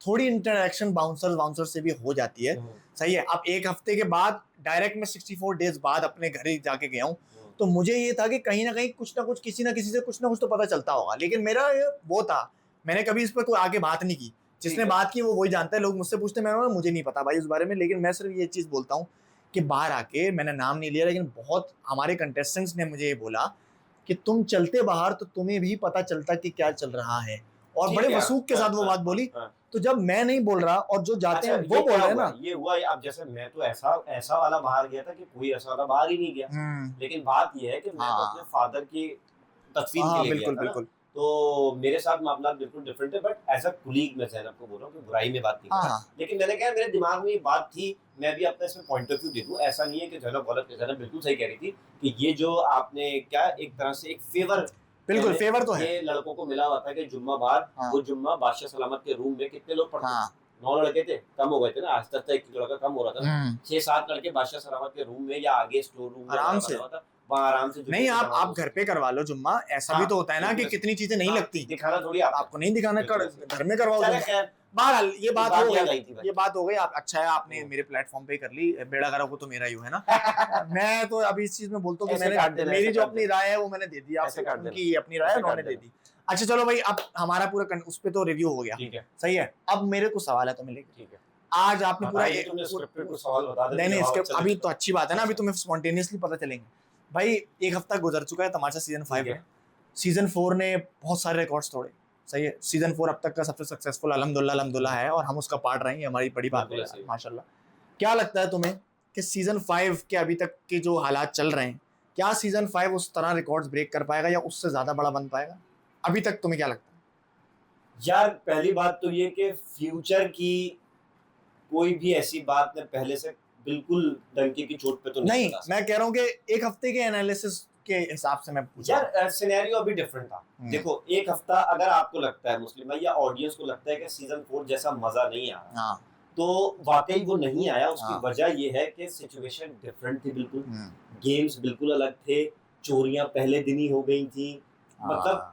[SPEAKER 1] थोड़ी इंटरेक्शन बाउंसर से भी हो जाती है, सही है। अब एक हफ्ते के बाद डायरेक्ट में 64 डेज बाद अपने घर ही जाके गया हूँ, तो मुझे ये था कि कहीं ना कहीं कुछ ना कुछ किसी ना किसी से कुछ ना कुछ तो पता चलता होगा। लेकिन मेरा वो था, मैंने कभी इस पर कोई आगे बात नहीं की, जिसने बात की वो वही जानता है। लोग मुझसे पूछते हैं, मैं मुझे नहीं पता भाई उस बारे में। लेकिन मैं सिर्फ ये चीज़ बोलता हूँ कि बाहर आके, मैंने नाम नहीं लिया, लेकिन बहुत हमारे कंटेस्टेंट्स ने मुझे ये बोला कि तुम चलते बाहर तो तुम्हें भी पता चलता कि क्या चल रहा है, और बड़े वसूख के साथ वो बात बोली। तो जब मैं नहीं बोल रहा और जो जाते हैं वो बोल रहे हैं ना,
[SPEAKER 2] ये हुआ। अब जैसे मैं तो ऐसा वाला बाहर गया था कि कोई ऐसा वाला बाहर ही नहीं गया, लेकिन बात ये है कि मैं तो अपने फादर की तदफीन के लिए गया था, तो मेरे साथ मामला बिल्कुल डिफरेंट है। बट एज अ कुलीग मैं ज़ैनब को बोल रहा हूँ कि बुराई में बात नहीं कर रहा, लेकिन मैंने कहा मेरे दिमाग में ये बात थी, मैं भी अपना इसमें पॉइंट ऑफ व्यू दे दूँ। ऐसा नहीं है कि ज़ैनब गलत है, ज़ैनब बिल्कुल सही कह रही थी कि ये जो आपने क्या एक तरह से एक फेवर,
[SPEAKER 1] बिल्कुल फेवर तो है,
[SPEAKER 2] ये लड़कों को मिला हुआ था कि जुम्मा बाद वो जुम्मा बादशाह सलामत के रूम में कितने लोग पढ़ते थे, 9 लड़के थे, कम हो गए थे ना, आज तक एक लड़का कम हो रहा था, 6-7 लड़के बादशाह सलामत के रूम में या आगे स्टोर रूम में
[SPEAKER 1] आराम से,
[SPEAKER 2] वहाँ आराम से।
[SPEAKER 1] नहीं आप घर पे करवा लो जुम्मा, ऐसा भी तो होता है ना कि कितनी चीजें नहीं लगती,
[SPEAKER 2] दिखाना थोड़ी
[SPEAKER 1] आपको नहीं दिखाना, घर में करवाओ। बहरहाल ये बात हो गई। आप अच्छा है आपने मेरे प्लेटफॉर्म पे कर ली, बेड़ा करा को तो मेरा ही है ना। मैं तो अभी इस चीज में बोलता हूँ कि मैंने मेरी जो अपनी राय है वो मैंने दे दी, आपसे उनकी अपनी राय उन्होंने दे दी। अच्छा चलो भाई, अब हमारा पूरा उस पे तो रिव्यू हो गया, ठीक है, सही है। अब मेरे को सवाल है तो मिलेगा, ठीक है। आज आपने पूरा नहीं, अभी तो अच्छी बात है ना, अभी तुम्हें स्पॉन्टेनियसली पता चलेंगे भाई। एक हफ्ता गुजर चुका है, तमाशा सीजन 5 है, सीजन 4 ने बहुत सारे रिकॉर्ड्स तोड़े, सही है। सीजन 4 अब तक का सबसे सक्सेसफुल अल्हम्दुलिल्लाह है और हम उसका पार्ट रहे हैं, ये हमारी बड़ी बात
[SPEAKER 2] बिल्कुल
[SPEAKER 1] है
[SPEAKER 2] सही।
[SPEAKER 1] माशाल्लाह। क्या लगता है तुम्हें कि सीजन 5 के अभी तक के जो हालात चल रहे हैं, क्या सीजन 5 उस तरह रिकॉर्ड्स ब्रेक कर पाएगा या उससे ज्यादा बड़ा बन पाएगा? अभी तक तुम्हें क्या लगता है?
[SPEAKER 2] यार पहली बात तो ये कि फ्यूचर की कोई भी ऐसी बात ने पहले से बिल्कुल डंके की चोट पे तो नहीं
[SPEAKER 1] नहीं,
[SPEAKER 2] बता सकता।
[SPEAKER 1] मैं कह रहा हूँ कि एक हफ्ते के एनालिसिस के हिसाब से मैं पूछ रहा हूँ।
[SPEAKER 2] यार सिनेरियो अभी डिफरेंट था। देखो एक हफ्ता अगर आपको लगता है मुस्लिम भाई या ऑडियंस को लगता है कि सीजन 4 जैसा मजा नहीं आ रहा,
[SPEAKER 1] हाँ,
[SPEAKER 2] तो वाकई वो नहीं आया। उसकी
[SPEAKER 1] हाँ।
[SPEAKER 2] वजह ये है कि सिचुएशन डिफरेंट थी बिल्कुल, गेम्स बिल्कुल अलग थे, चोरियां पहले दिन ही हो गई थी, मतलब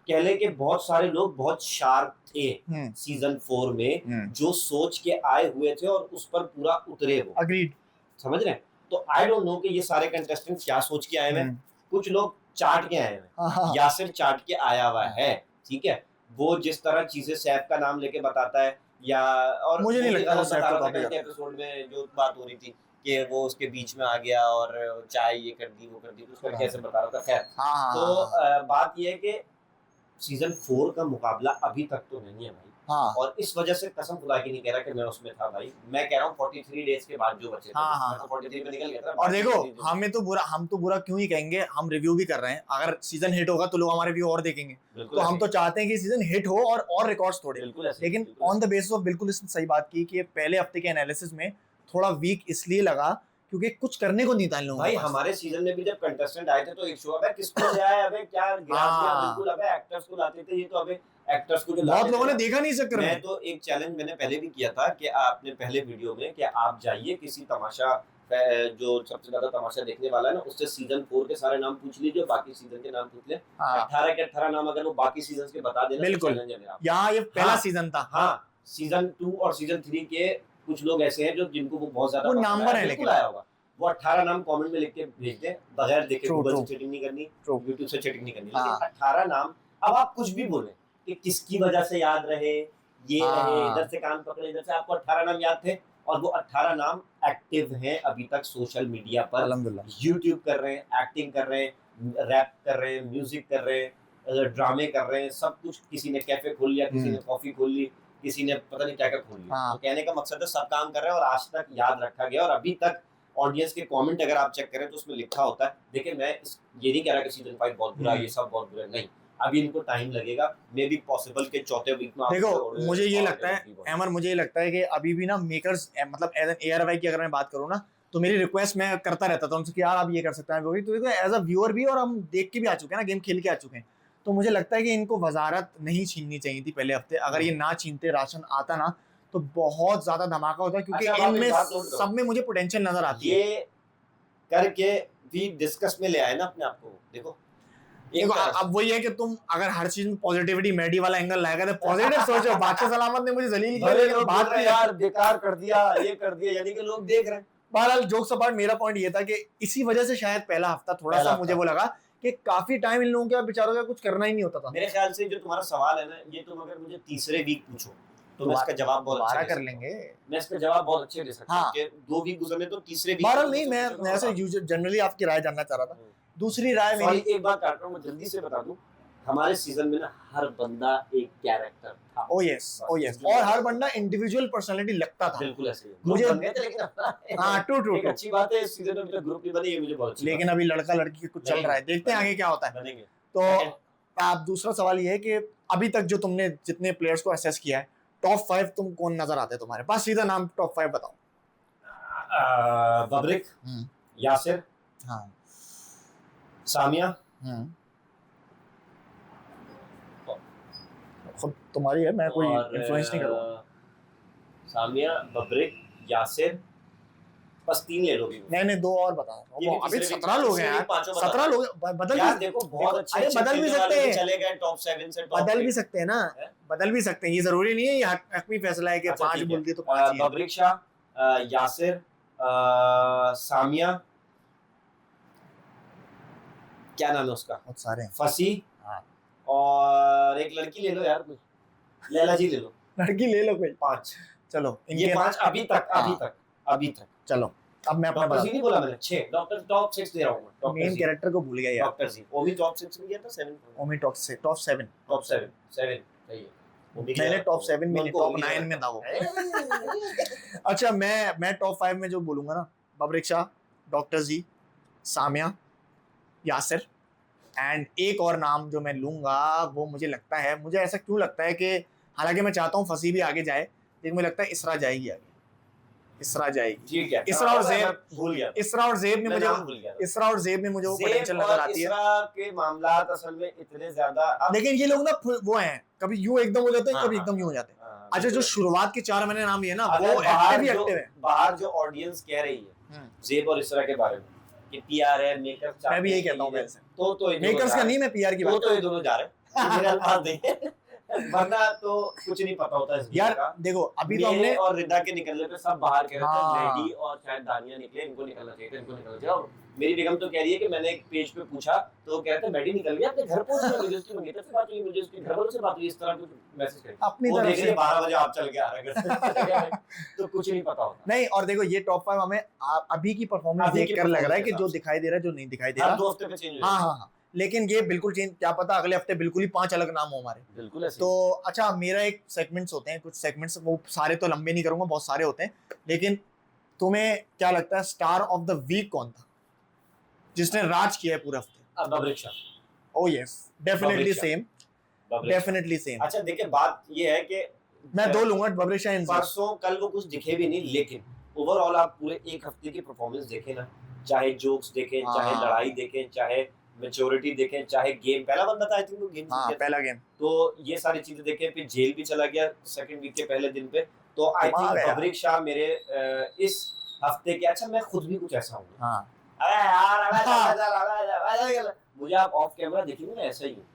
[SPEAKER 2] कह लें कि बहुत सारे लोग बहुत शार्प थे सीजन 4 में, जो सोच के आए हुए थे और उस पर पूरा उतरे हो।
[SPEAKER 1] अग्रीड।
[SPEAKER 2] समझ रहे हैं? तो आई डोंट नो कि ये सारे कंटेस्टेंट क्या सोच के आए हैं। कुछ लोग चाट के आए हैं, यासिर चाट के आया हुआ है, ठीक है। वो जिस तरह चीजें सैफ का नाम लेके बताता है, या और
[SPEAKER 1] मुझे नहीं लगता वो
[SPEAKER 2] गलत
[SPEAKER 1] सैफ
[SPEAKER 2] बता
[SPEAKER 1] का
[SPEAKER 2] रहा था
[SPEAKER 1] टॉपिक
[SPEAKER 2] कल के एपिसोड में जो बात हो रही थी कि वो उसके बीच में आ गया और चाय ये कर दी वो कर दी, तो उसका कैसे बता रहा था। खैर, तो बात ये है कि सीजन 4 का मुकाबला अभी तक तो नहीं है भाई।
[SPEAKER 1] हाँ,
[SPEAKER 2] और इस वजह से कसम खुदा की नहीं कह रहा कि मैं उसमें था भाई, मैं कह रहा हूँ 43 डेज के बाद जो बचे थे,
[SPEAKER 1] हाँ,
[SPEAKER 2] मैं तो 43 में निकल गया था।
[SPEAKER 1] और देखो हम तो बुरा क्यों ही कहेंगे, हम रिव्यू भी कर रहे हैं। अगर सीजन हिट होगा तो लोग हमारे रिव्यू और देखेंगे, तो हम तो चाहते हैं कि सीजन हिट हो और रिकॉर्ड्स तोड़े। लेकिन ऑन द बेसिस ऑफ बिल्कुल इसने सही बात की कि पहले हफ्ते के एनालिसिस में थोड़ा वीक इसलिए लगा क्योंकि कुछ करने को नहीं था इन लोगों
[SPEAKER 2] भाई।
[SPEAKER 1] के पास।
[SPEAKER 2] हमारे सीजन में भी जब कंटेस्टेंट आए थे तो एक शो अबे किसको ले आए, अबे क्या गिरा दिया बिल्कुल, अबे एक्टर्स को लाते थे, ये तो अबे एक्टर्स को जो
[SPEAKER 1] बहुत लोगों ने देखा नहीं चक्कर में।
[SPEAKER 2] मैं तो एक चैलेंज मैंने पहले भी किया था कि आपने पहले वीडियो में कि आप जाइए किसी तमाशा जो सबसे ज्यादा तमाशा देखने वाला है ना, उससे सीजन 4 के सारे नाम पूछ लीजिए, बाकी सीजन के नाम पूछ ले। 18 के 18 नाम अगर वो बाकी सीजन के बता देना,
[SPEAKER 1] बिल्कुल।
[SPEAKER 2] चैलेंज है मेरा।
[SPEAKER 1] यहाँ ये पहला सीजन था।
[SPEAKER 2] हाँ, सीजन 2 और सीजन 3 के कुछ लोग ऐसे हैं जो जिनको वो बहुत ज्यादा
[SPEAKER 1] नंबर है, लेकिन
[SPEAKER 2] आया होगा, वो 18 नाम कमेंट में लिख के भेज दें, बगैर देखे। गूगल से चेटिंग नहीं करनी, यूट्यूब से चेटिंग नहीं करनी, लेकिन 18 नाम। अब आप कुछ भी बोले कि किसकी वजह से याद रहे, ये रहे, इधर से कान पकड़े, इधर से, आपको 18 नाम याद थे और वो 18 नाम एक्टिव हैं अभी तक सोशल मीडिया पर, यूट्यूब कर रहे हैं, एक्टिंग कर रहे हैं, रैप कर रहे हैं, म्यूजिक कर रहे हैं, ड्रामे कर रहे हैं, सब कुछ। किसी ने कैफे खोल लिया, किसी ने कॉफी खोल ली, किसी ने पता नहीं क्या क्या खोल लिया। तो कहने का मकसद है सब काम कर रहे हैं और आज तक याद रखा गया। और अभी तक ऑडियंस के कमेंट अगर आप चेक करें तो उसमें लिखा होता है। देखिए मैं ये नहीं कह रहा कि सीजन 5 बहुत बुरा है, ये सब बहुत बुरा नहीं, अभी इनको टाइम लगेगा, मे बी पॉसिबल के चौथे वीक में।
[SPEAKER 1] देखो मुझे ये लगता है अमर, मुझे ये लगता है कि अभी भी ना मेकर्स, मतलब एज एन ARY की अगर मैं बात करूँ ना, तो मेरी रिक्वेस्ट मैं करता रहता था उनसे कि यार आप ये कर सकते हैं, तो देखो एज अ व्यूअर भी, और हम देख के भी आ चुके हैं ना, गेम खेल के आ चुके हैं, तो मुझे लगता है कि इनको वजारत नहीं छीननी चाहिए थी पहले हफ्ते। अगर ये ना छीनते, राशन आता ना, तो बहुत ज्यादा धमाका होता, क्योंकि इनमें सब में मुझे पोटेंशियल नजर आती है।
[SPEAKER 2] ये करके भी डिस्कस में ले आए ना अपने आप को। देखो
[SPEAKER 1] अब वही है कि तुम अगर हर चीज में पॉजिटिविटी मेडी वाला एंगल लाएगा तो पॉजिटिव सोचो। बादशाह सलामत ने मुझे जलील किया, बात
[SPEAKER 2] यार बेकार कर दिया, ये कर दिया, यानी कि लोग देख रहे हैं।
[SPEAKER 1] बहरहाल जोक्स अपार्ट, मेरा पॉइंट ये था कि इसी वजह से शायद पहला हफ्ता थोड़ा सा मुझे वो लगा कि काफी टाइम इन लोगों के बेचारों का कुछ करना ही नहीं होता था।
[SPEAKER 2] मेरे ख्याल से जो तुम्हारा सवाल है ना, ये तुम अगर मुझे तीसरे वीक पूछो तो मैं इसका जवाब बहुत अच्छा
[SPEAKER 1] कर लेंगे।
[SPEAKER 2] मैं इसका जवाब बहुत अच्छे दे सकता हूं कि 2 वीक गुजरने तो तीसरे वीक।
[SPEAKER 1] बहरहाल नहीं, मैं ऐसे जनरली आपकी राय जानना चाह रहा था। दूसरी राय मेरी,
[SPEAKER 2] एक बात काट रहा हूं, मैं जल्दी से बता दूं, हमारे सीजन में ना हर बंदा एक कैरेक्टर था।
[SPEAKER 1] ओ यस, और हर बंदा इंडिविजुअल पर्सनालिटी लगता था।
[SPEAKER 2] बिल्कुल ऐसे
[SPEAKER 1] मुझे
[SPEAKER 2] लेकिन
[SPEAKER 1] हां ट्रू
[SPEAKER 2] एक अच्छी बात है, इस सीजन में मेरा ग्रुप नहीं बनी, ये मुझे बहुत अच्छी।
[SPEAKER 1] लेकिन अभी लड़का लड़की कुछ चल रहा है, देखते हैं आगे क्या होता है।
[SPEAKER 2] बनेंगे।
[SPEAKER 1] तो आप दूसरा सवाल ये है कि अभी तक जो तुमने जितने प्लेयर्स को असेस किया है, टॉप 5 तुम कौन नजर आते हैं तुम्हारे पास? सीधा नाम टॉप 5 बताओ।
[SPEAKER 2] बब्रिक, यासिर,
[SPEAKER 1] हाँ,
[SPEAKER 2] सामिया,
[SPEAKER 1] खुद तुम्हारी है, मैं कोई इन्फ्लुएंस नहीं करूंगा।
[SPEAKER 2] सामिया, बब्रिक, यासिर, बस 3 ले लोगे।
[SPEAKER 1] नहीं 2 और बताओ। अभी 17 लोग हैं यार, 17 लोग बदल
[SPEAKER 2] यार देखो बहुत अच्छे,
[SPEAKER 1] अरे बदल भी सकते हैं,
[SPEAKER 2] चले गए टॉप 7 से टॉप,
[SPEAKER 1] बदल भी सकते हैं ना, बदल भी सकते हैं, ये जरूरी नहीं है ये हकमी फैसला है कि 5 बोल दिए तो 5 ही।
[SPEAKER 2] बब्रिक शाह, यासिर, सामिया, क्या नाम है उसका,
[SPEAKER 1] बहुत सारे हैं,
[SPEAKER 2] फसी, और एक लड़की ले लो यार, लैला जी ले लो।
[SPEAKER 1] लड़की ले लो कोई
[SPEAKER 2] 5।
[SPEAKER 1] चलो
[SPEAKER 2] ये 5 अभी तक। चलो
[SPEAKER 1] अब मैं अपना
[SPEAKER 2] डॉक्टर जी नहीं बोला मैंने, 6 डॉक्टर टॉप 6 दे रहा हूं मैं।
[SPEAKER 1] मेन कैरेक्टर को भूल गया यार।
[SPEAKER 2] डॉक्टर जी ओमी टॉप 6 में गया था 7
[SPEAKER 1] ओमी टॉप 7
[SPEAKER 2] टॉप 7 सही है।
[SPEAKER 1] मैंने टॉप 7 में नहीं टॉप 9 में था वो। अच्छा मैं टॉप 5 में जो बोलूंगा ना, बबरिक शाह, डॉक्टर जी, सामिया, यासिर एंड एक और नाम जो मैं लूंगा वो मुझे लगता है, मुझे ऐसा क्यों लगता है कि हालांकि मैं चाहता हूँ फसी भी आगे जाए, लेकिन मुझे लगता है इसरा जाएगी आगे, इसरा जाएगी।
[SPEAKER 2] ठीक है,
[SPEAKER 1] इसरा और ज़ेब
[SPEAKER 2] भूल गया,
[SPEAKER 1] इसरा और ज़ेब में
[SPEAKER 2] मैं
[SPEAKER 1] मुझे
[SPEAKER 2] नाम भूल गया।
[SPEAKER 1] इसरा और ज़ेब में मुझे वो
[SPEAKER 2] ज़ेब
[SPEAKER 1] पोटेंशियल
[SPEAKER 2] और
[SPEAKER 1] नजर आती है।
[SPEAKER 2] इसरा के मामलात असल में इतने ज्यादा
[SPEAKER 1] लेकिन ये लोग ना वो हैं, कभी यूं एकदम हो जाते हैं,
[SPEAKER 2] हाँ,
[SPEAKER 1] कभी
[SPEAKER 2] हाँ,
[SPEAKER 1] एकदम यूं हो जाते हैं।
[SPEAKER 2] हाँ,
[SPEAKER 1] अच्छा, जो
[SPEAKER 2] बिल्कुल।
[SPEAKER 1] शुरुआत के 4 महीने नाम ये ना,
[SPEAKER 2] अगर
[SPEAKER 1] वो एक्टिव है।
[SPEAKER 2] बाहर जो ऑडियंस कह रही है ज़ेब और इसरा के बारे में कि पीआर है, मेकर्स,
[SPEAKER 1] मैं भी यही कहता हूं वैसे।
[SPEAKER 2] तो
[SPEAKER 1] मेकर्स का नहीं, मैं पीआर की बात
[SPEAKER 2] तो ये दोनों जा रहे हैं, मेरे अल्फाज नहीं है। वरना तो कुछ नहीं पता होता इस गेम
[SPEAKER 1] यार।
[SPEAKER 2] का।
[SPEAKER 1] देखो अभी तो
[SPEAKER 2] मेरे
[SPEAKER 1] हमने
[SPEAKER 2] और रिदा के निकलने पे सब बाहर कह रहे थे,
[SPEAKER 1] हाँ।
[SPEAKER 2] लेडी और शायद दानिया निकले, इनको निकलना चाहिए था, इनको निकलना चाहिए। और मेरी बेगम तो कह रही है कि मैंने एक पेज पे पूछा तो वो कह रहे थे मैडी निकल गया, अपने घर पहुंच गया, मुझे उसकी मंगेतर से बात हुई, मुझे उसके घर वालों से बात हुई, इस तरह कुछ मैसेज कर
[SPEAKER 1] अपनी
[SPEAKER 2] वो
[SPEAKER 1] तरफ
[SPEAKER 2] देख
[SPEAKER 1] से
[SPEAKER 2] रहे 12 बजे आप चल के आ रहे हैं घर से। तो कुछ नहीं पता होता।
[SPEAKER 1] नहीं। और देखो ये टॉप 5 हमें अभी की परफॉर्मेंस
[SPEAKER 2] अभी की
[SPEAKER 1] देखकर लग रहा है कि
[SPEAKER 2] performance
[SPEAKER 1] जो
[SPEAKER 2] के
[SPEAKER 1] दिखाई दे रहा है, जो नहीं दिखाई दे
[SPEAKER 2] हर
[SPEAKER 1] रहा।
[SPEAKER 2] 2 हफ्ते पे चेंज
[SPEAKER 1] हाँ हाँ हाँ, लेकिन ये बिल्कुल चेंज, क्या पता अगले हफ्ते बिल्कुल ही 5 अलग नाम हो हमारे।
[SPEAKER 2] बिल्कुल ऐसे।
[SPEAKER 1] तो अच्छा, मेरा एक सेगमेंट्स होते हैं, कुछ सेगमेंट्स, वो सारे तो लंबे नहीं करूंगा, बहुत सारे होते हैं, लेकिन तुम्हें क्या लगता है स्टार ऑफ द वीक कौन था, जिसने राज किया है पूरे हफ्ते?
[SPEAKER 2] Babrik Shah.
[SPEAKER 1] Oh yes, definitely
[SPEAKER 2] Babrik Shah.
[SPEAKER 1] Same,
[SPEAKER 2] Babrik Shah.
[SPEAKER 1] Definitely same.
[SPEAKER 2] अच्छा देखिए, बात ये है कि
[SPEAKER 1] मैं 2 लूंगा, बबरिक शाह एंड ज़ेब।
[SPEAKER 2] परसों कल वो कुछ दिखे भी नहीं, लेकिन ओवरऑल आप पूरे एक हफ्ते की परफॉर्मेंस देखें ना, चाहे जोक्स देखें, चाहे
[SPEAKER 1] हाँ।
[SPEAKER 2] लड़ाई देखें, चाहे मैच्योरिटी देखें, चाहे गेम, पहला बंदा था आई थिंक वो गेम
[SPEAKER 1] हाँ,
[SPEAKER 2] जीत गया था।
[SPEAKER 1] पहला गेम।
[SPEAKER 2] तो ये सारी चीजें देखें, फिर जेल भी चला गया सेकंड वीक के पहले दिन पे। तो आई
[SPEAKER 1] दिमाग
[SPEAKER 2] थिंक
[SPEAKER 1] है यार।
[SPEAKER 2] बबरिक शाह मेरे इस हफ्ते के, अच्छा मैं खुद भी कुछ ऐसा हूँ,
[SPEAKER 1] हाँ
[SPEAKER 2] अरे यार
[SPEAKER 1] हाँ।
[SPEAKER 2] मुझे आप ऑफ कैमरा देखेंगे ना ऐसा ही हूँ,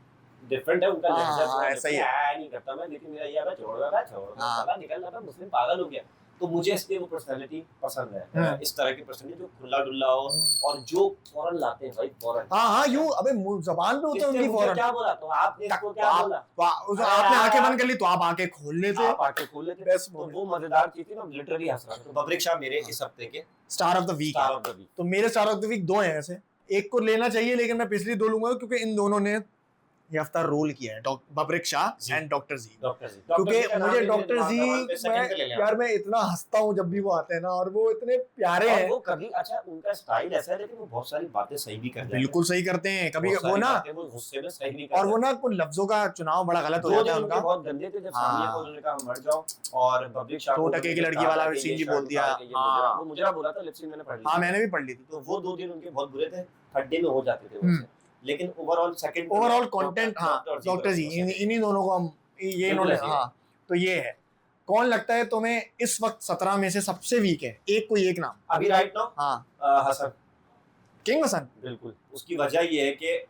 [SPEAKER 2] डिफरेंट है उनका
[SPEAKER 1] हाँ,
[SPEAKER 2] लहजा,
[SPEAKER 1] हाँ, ऐसा ही है।
[SPEAKER 2] नहीं करता मैं, लेकिन मेरा ये है छोड़ दो
[SPEAKER 1] हाँ।
[SPEAKER 2] साला निकल रहा था, मुस्लिम पागल हो गया। तो मुझे इसलिए वो पर्सनालिटी पसंद है, इस तरह की पर्सनालिटी जो खुला डुल्ला हो और जो फौरन लाते हैं भाई, फौरन।
[SPEAKER 1] हाँ हाँ, यूं अबे जबान पे होते हैं उनकी फौरन।
[SPEAKER 2] क्या बोला तो आपने इसको क्या बोला,
[SPEAKER 1] आपने आंखें बंद कर ली तो आप आंखें खोल लेते।
[SPEAKER 2] आप आके खोल लेते।
[SPEAKER 1] Best
[SPEAKER 2] तो
[SPEAKER 1] moment।
[SPEAKER 2] वो मजेदार चीज थी, मैं लिटरली हंस रहा था। तो बबरिक शाह मेरे इस हफ्ते के
[SPEAKER 1] star of the week.
[SPEAKER 2] Star of the week.
[SPEAKER 1] तो मेरे स्टार ऑफ द वीक 2 हैं ऐसे, एक को लेना चाहिए लेकिन मैं पिछली 2 लूंगा क्योंकि इन दोनों ने ये हफ्ता रोल किया है, बबरिक शाह एंड डॉक्टर जी। क्योंकि मुझे डॉक्टर जी, यार मैं इतना हंसता हूँ जब भी वो आते हैं ना, और वो इतने प्यारे हैं।
[SPEAKER 2] वो कभी, अच्छा उनका स्टाइल ऐसा है, लेकिन वो बहुत सारी बातें सही भी करते हैं,
[SPEAKER 1] बिल्कुल सही करते हैं। कभी वो ना,
[SPEAKER 2] वो गुस्से में सही नहीं करते,
[SPEAKER 1] और वो ना कुछ लफ्जों का चुनाव बड़ा गलत हो जाता है उनका।
[SPEAKER 2] बहुत गंदे थे जब सामने को उन्होंने कहा मर जाओ, और बबरिक शाह
[SPEAKER 1] 2 टके की लड़की वाला सीन भी बोल दिया।
[SPEAKER 2] वो मुजरा बोला था, लिपसिंग मैंने पढ़ ली।
[SPEAKER 1] हाँ मैंने भी पढ़ ली थी।
[SPEAKER 2] तो वो 2 दिन उनके बहुत बुरे थे, थर्ड में हो जाते थे वो, लेकिन ओवरऑल
[SPEAKER 1] कंटेंट, हाँ डॉक्टर जी, इन्हीं दोनों को हम ये इन्होंने, हाँ। तो ये है, कौन लगता है तुम्हें इस वक्त 17 में से सबसे वीक है? कोई एक नाम
[SPEAKER 2] अभी राइट नाउ।
[SPEAKER 1] हाँ,
[SPEAKER 2] हसन,
[SPEAKER 1] किंग हसन।
[SPEAKER 2] बिल्कुल। उसकी वजह ये है कि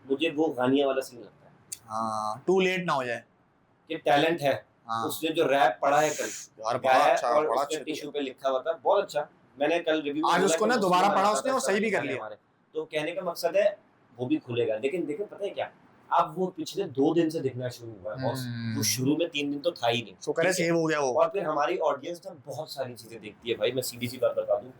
[SPEAKER 2] मुझे वो गानिया वाला सीन लगता है,
[SPEAKER 1] हाँ, टू लेट ना हो जाए
[SPEAKER 2] कि टैलेंट है।
[SPEAKER 1] हाँ।
[SPEAKER 2] उसने जो रैप पढ़ा है कल,
[SPEAKER 1] यार बड़ा अच्छा,
[SPEAKER 2] और
[SPEAKER 1] बड़ा
[SPEAKER 2] उसने
[SPEAKER 1] अच्छा
[SPEAKER 2] टिश्यू पे लिखा हुआ था, बहुत अच्छा। मैंने कल रिव्यू
[SPEAKER 1] आज उसको ना दोबारा पढ़ा उसने और सही भी कर लिया।
[SPEAKER 2] तो कहने का मकसद है वो भी खुलेगा, लेकिन देखो पता है क्या, अब वो पिछले 2 दिन से दिखना शुरू हुआ है बॉस। वो शुरू में 3 दिन तो था ही नहीं,
[SPEAKER 1] शुक्र है सेव हो गया वो।
[SPEAKER 2] और फिर हमारी ऑडियंस ना बहुत सारी चीजें देखती है भाई, मैं सीधी सी बात बता दूं,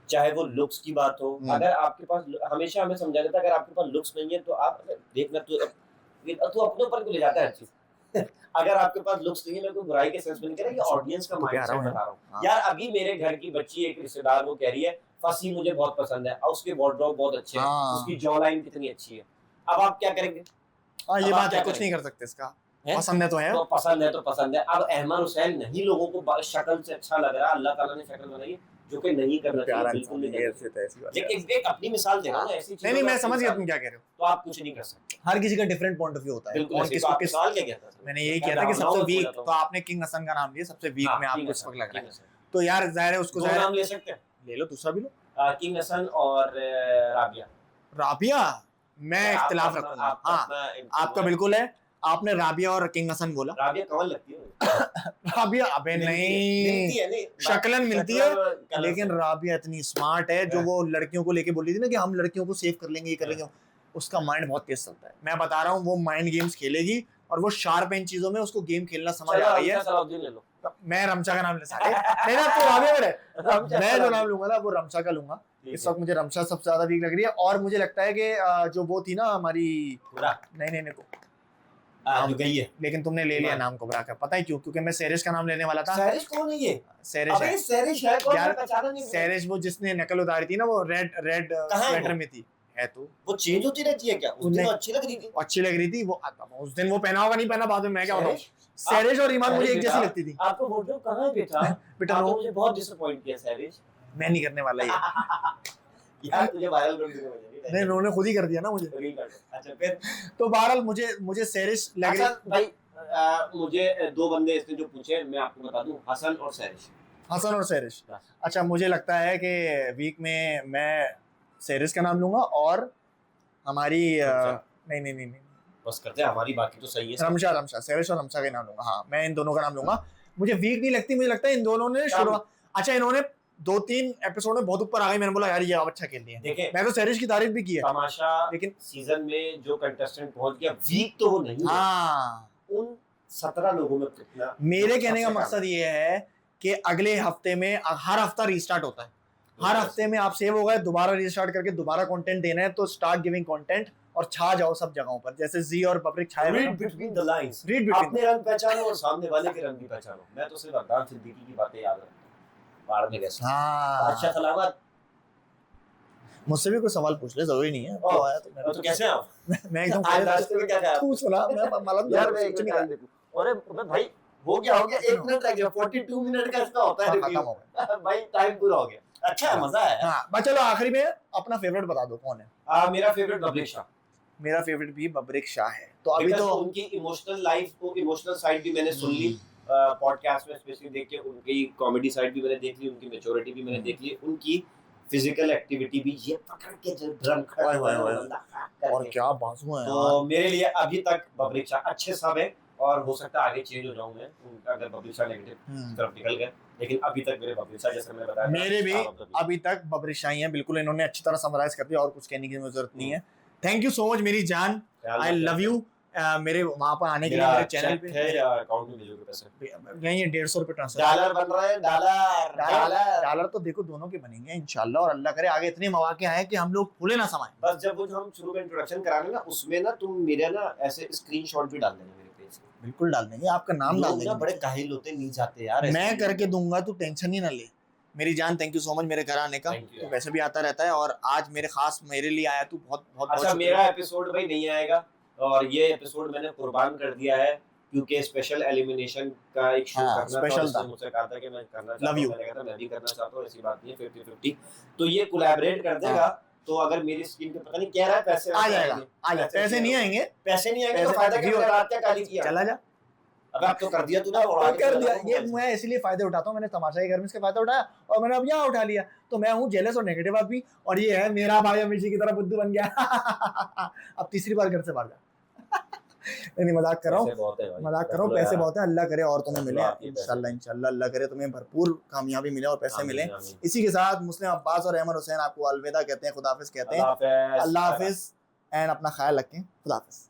[SPEAKER 2] चाहे वो लुक्स की बात हो, अगर आपके पास, हमेशा हमें समझाया जाता है अगर आपके पास लुक्स नहीं है तो आप देखना, तो अपने ऊपर क्यों ले जाता है हर चीज। अगर आपके पास लुक्स नहीं है, मैं कोई बुराई के सेंस में नहीं कह रहा, ये ऑडियंस का माइंडसेट बता रहा हूं। यार अभी मेरे घर की बच्ची, एक रिश्तेदार, वो कह रही है फसी मुझे बहुत पसंद है, और उसके वार्डरोब बहुत अच्छे हैं, उसकी जॉ लाइन कितनी अच्छी है। अब आप क्या करेंगे?
[SPEAKER 1] ये बात है, कुछ नहीं कर सकते इसका, पसंद है तो है,
[SPEAKER 2] तो पसंद है तो पसंद है। अब अहमद हुसैन नहीं लोगों को शक्ल से अच्छा लग रहा, अल्लाह ताला ने शक्ल बनाई, जो कि नहीं करना चाहिए, बिल्कुल नहीं करना चाहिए। लेकिन एक अपनी मिसाल देना ना, ऐसी चीज
[SPEAKER 1] नहीं, मैं समझ गया तुम क्या कह रहे हो।
[SPEAKER 2] तो आप कुछ नहीं कर सकते,
[SPEAKER 1] हर किसी का डिफरेंट पॉइंट ऑफ व्यू होता है।
[SPEAKER 2] कौन किसको किस साल क्या कहता था,
[SPEAKER 1] मैंने यही किया था कि सबसे वीक, तो आपने किंग हसन का नाम लिया, सबसे वीक में आपको इस वक्त लग रहा है, तो यार जाहिर है उसको
[SPEAKER 2] नाम ले सकते हैं,
[SPEAKER 1] ले लो, दूसरा भी लो।
[SPEAKER 2] किंग हसन और
[SPEAKER 1] राबिया, मैं इख्तिलाफ रखूंगा। हाँ आपका बिल्कुल है, आपने राबिया और किंग हसन बोला।
[SPEAKER 2] राबिया कौन लगती है?
[SPEAKER 1] राबिया अबे नहीं, शक्लन मिलती है, लेकिन राबिया इतनी स्मार्ट है, जो वो लड़कियों को लेके बोल रही थी ना कि हम लड़कियों को सेव कर लेंगे, ये कर लेंगे, उसका माइंड बहुत तेज चलता है। मैं बता रहा हूँ, वो माइंड गेम्स खेलेगी और वो शार्प इन चीजों में, उसको गेम खेलना समझ आ गई है। मैं रमशा का नाम ले सकता नहीं ना, तो राबिया मेरे मैं जो नाम लूंगा ना वो रमशा का लूंगा। इस वक्त मुझे रमशा सबसे ज्यादा वीक लग रही है, और मुझे लगता है कि जो वो थी ना हमारी, नहीं
[SPEAKER 2] जो गई है,
[SPEAKER 1] लेकिन तुमने ले लिया नाम कोबरा का, पता है क्यों? क्योंकि मैं सेरिश का नाम लेने वाला था।
[SPEAKER 2] सेरिश कौन है ये?
[SPEAKER 1] सेरिश है।
[SPEAKER 2] सेरिश है कौन?
[SPEAKER 1] यार,
[SPEAKER 2] मैं पहचाना नहीं।
[SPEAKER 1] सेरिश वो जिसने नकल उतारी थी ना, वो रेड स्वेटर में थी। है तो
[SPEAKER 2] वो चेंज होती रहती है क्या? उस दिन अच्छी लग रही थी।
[SPEAKER 1] अच्छी लग रही थी वो, उस दिन वो पहना होगा, नहीं पहना बाद में, मैं क्या बताऊं। सेरिश और ईमान मुझे एक जैसी लगती थी।
[SPEAKER 2] आपको वोट कहां है बेटा?
[SPEAKER 1] बेटा
[SPEAKER 2] मुझे बहुत डिसअपॉइंट किया सेरिश।
[SPEAKER 1] मैं नहीं करने वाला ये
[SPEAKER 2] यार तुझे वायरल कर दूंगा मुझे।
[SPEAKER 1] नहीं, उन्होंने खुद ही कर दिया ना मुझे।
[SPEAKER 2] अच्छा फिर
[SPEAKER 1] तो बहरहाल मुझे सेरिश लग रही।
[SPEAKER 2] अच्छा भाई, मुझे दो बंदे इसने जो पूछे मैं आपको बता दूं, हसन और सेरिश।
[SPEAKER 1] हसन और सेरिश। अच्छा, मुझे लगता है कि वीक में मैं सेरिश का नाम लूंगा, और हमारी नहीं
[SPEAKER 2] बस करते हैं हमारी, बाकी तो सही है।
[SPEAKER 1] रमशा, सेरिश और रमशा का नाम लूंगा। हाँ, मैं इन दोनों का नाम लूंगा। मुझे वीक नहीं लगती, मुझे लगता है इन दोनों ने शुरुआत, अच्छा इन्होंने 2-3 एपिसोड में बहुत ऊपर आ गए। मैंने बोला यार ये अब अच्छा खेल रही है। मैं तो सेरिश की तारीफ भी की है।
[SPEAKER 2] तमाशा लेकिन सीजन में जो कंटेस्टेंट पहुंच गया, वीक तो वो नहीं है।
[SPEAKER 1] हाँ,
[SPEAKER 2] उन 17 लोगों में कितना।
[SPEAKER 1] मेरे कहने का मकसद ये है कि अगले हफ्ते में हर हफ्ता रीस्टार्ट होता है। हर हफ्ते में आप सेव हो गए, दोबारा रीस्टार्ट करके दोबारा कंटेंट देना है, तो स्टार्ट गिविंग कंटेंट और छा जाओ सब जगहों पर, जैसे जी और पब्लिक छाए।
[SPEAKER 2] रीड बिटवीन द लाइंस, अपने रंग पहचानो और सामने वाले के रंग भी पहचानो। मैं तो सिर्फ अरदान सिद्दीकी की बातें याद रखता हूं। बाढ़ में कैसे?
[SPEAKER 1] हाँ,
[SPEAKER 2] अच्छा सलामत।
[SPEAKER 1] मुझसे भी कोई सवाल पूछ ले, जरूरी नहीं है। तो आया
[SPEAKER 2] तो कैसे आओ?
[SPEAKER 1] मैं एकदम
[SPEAKER 2] आज रास्ते में क्या कहा?
[SPEAKER 1] तू सुना, मैं मतलब
[SPEAKER 2] यार मैं कुछ नहीं देखूं। अरे भाई हो गया 1 मिनट रह गया। 42 मिनट का इसका होता है रिव्यू। भाई टाइम पूरा हो गया। अच्छा है, मजा आया।
[SPEAKER 1] हां, बस चलो आखिरी में अपना फेवरेट बता दो कौन है।
[SPEAKER 2] मेरा फेवरेट बब्रिक शाह।
[SPEAKER 1] मेरा फेवरेट भी बब्रिक शाह है। तो अभी तो
[SPEAKER 2] उनकी इमोशनल लाइफ को, इमोशनल साइड भी मैंने सुन ली पॉडकास्ट में, स्पेशली देख के। उनकी कॉमेडी साइड भी मैंने देख ली, उनकी मैच्योरिटी भी मैंने देख ली, उनकी फिजिकल एक्टिविटी भी, ये पकड़ के जो ड्रम खड़ा
[SPEAKER 1] और क्या बाजू है।
[SPEAKER 2] तो मेरे लिए अभी तक बब्रिक शाह अच्छे सब है, और हो सकता है आगे चेंज हो जाऊं मैं अगर बब्रिक शाह नेगेटिव तरफ निकल गए। लेकिन अभी तक मेरे बब्रिक शाह, जैसे मैंने बताया,
[SPEAKER 1] मेरे भी अभी तक बब्रिक शाह ही हैं। बिल्कुल इन्होंने अच्छी तरह समराइज कर दिया, और कुछ कहने की जरूरत नहीं है। थैंक यू सो मच मेरी जान, आई लव यू। मेरे वहां पर आने के लिए, मेरे चैनल पे
[SPEAKER 2] है या अकाउंट में भेजोगे पैसे?
[SPEAKER 1] यही है, 150 रुपए ट्रांसफर।
[SPEAKER 2] डॉलर बन रहा है,
[SPEAKER 1] डॉलर तो देखो दोनों के बनेंगे इंशाल्लाह, और अल्लाह करे आगे इतने मौके आए कि हम लोग फूले ना समाए।
[SPEAKER 2] बस जब वो हम शुरू में इंट्रोडक्शन कराने ना, उसमें ना तुम मेरा ना ऐसे स्क्रीनशॉट भी डाल देना मेरे पेज पे।
[SPEAKER 1] बिल्कुल डाल देंगे, आपका नाम डाल देंगे।
[SPEAKER 2] बड़े काहिल होते नहीं जाते यार,
[SPEAKER 1] मैं करके दूंगा, तू टेंशन ही ना ले मेरी जान। थैंक यू सो मच मेरे घर आने का। तो वैसे भी आता रहता है, और आज मेरे खास मेरे लिए आया तू, बहुत बहुत
[SPEAKER 2] अच्छा। मेरा एपिसोड भाई नहीं आएगा, और ये एपिसोड मैंने कुर्बान कर दिया है, क्योंकि स्पेशल एलिमिनेशन का एक शो करना था। मुझसे कहा था कि मैं करना चाहता हूं, मैंने कहा था मैं भी करना चाहता हूं, ऐसी बात नहीं है। 50-50 तो ये कोलैबोरेट कर देगा। तो अगर मेरी स्क्रीन पे पता नहीं कह रहा है पैसे
[SPEAKER 1] आ जाएगा, पैसे नहीं आएंगे,
[SPEAKER 2] तो फायदा क्या? रात क्या काली किया,
[SPEAKER 1] चला जा।
[SPEAKER 2] अब आप तो कर दिया, तूने
[SPEAKER 1] कर दिया। ये मैं इसलिए फायदे उठाता हूँ, मैंने तमाशा के घर में इसका फायदा उठाया, और मैंने अब यहाँ उठा लिया। तो मैं हूँ जेलस और नेगेटिव आदमी, और ये है मेरा भाई अमीशी की तरह बुद्धू बन गया। अब तीसरी बार घर से बाहर जा। नहीं, मजाक कर रहा हूँ, मजाक कर रहा हूँ। पैसे बहुत है, अल्लाह करे और तुम्हें मिले इंशाल्लाह, अल्लाह करे तुम्हें भरपूर कामयाबी मिले और पैसे मिले। इसी के साथ मुस्लिम अब्बास और अहमद हुसैन आपको अलविदा कहते हैं, खुदाफिज कहते हैं, अल्लाह हाफिज, एंड अपना ख्याल रखें, खुदाफिज।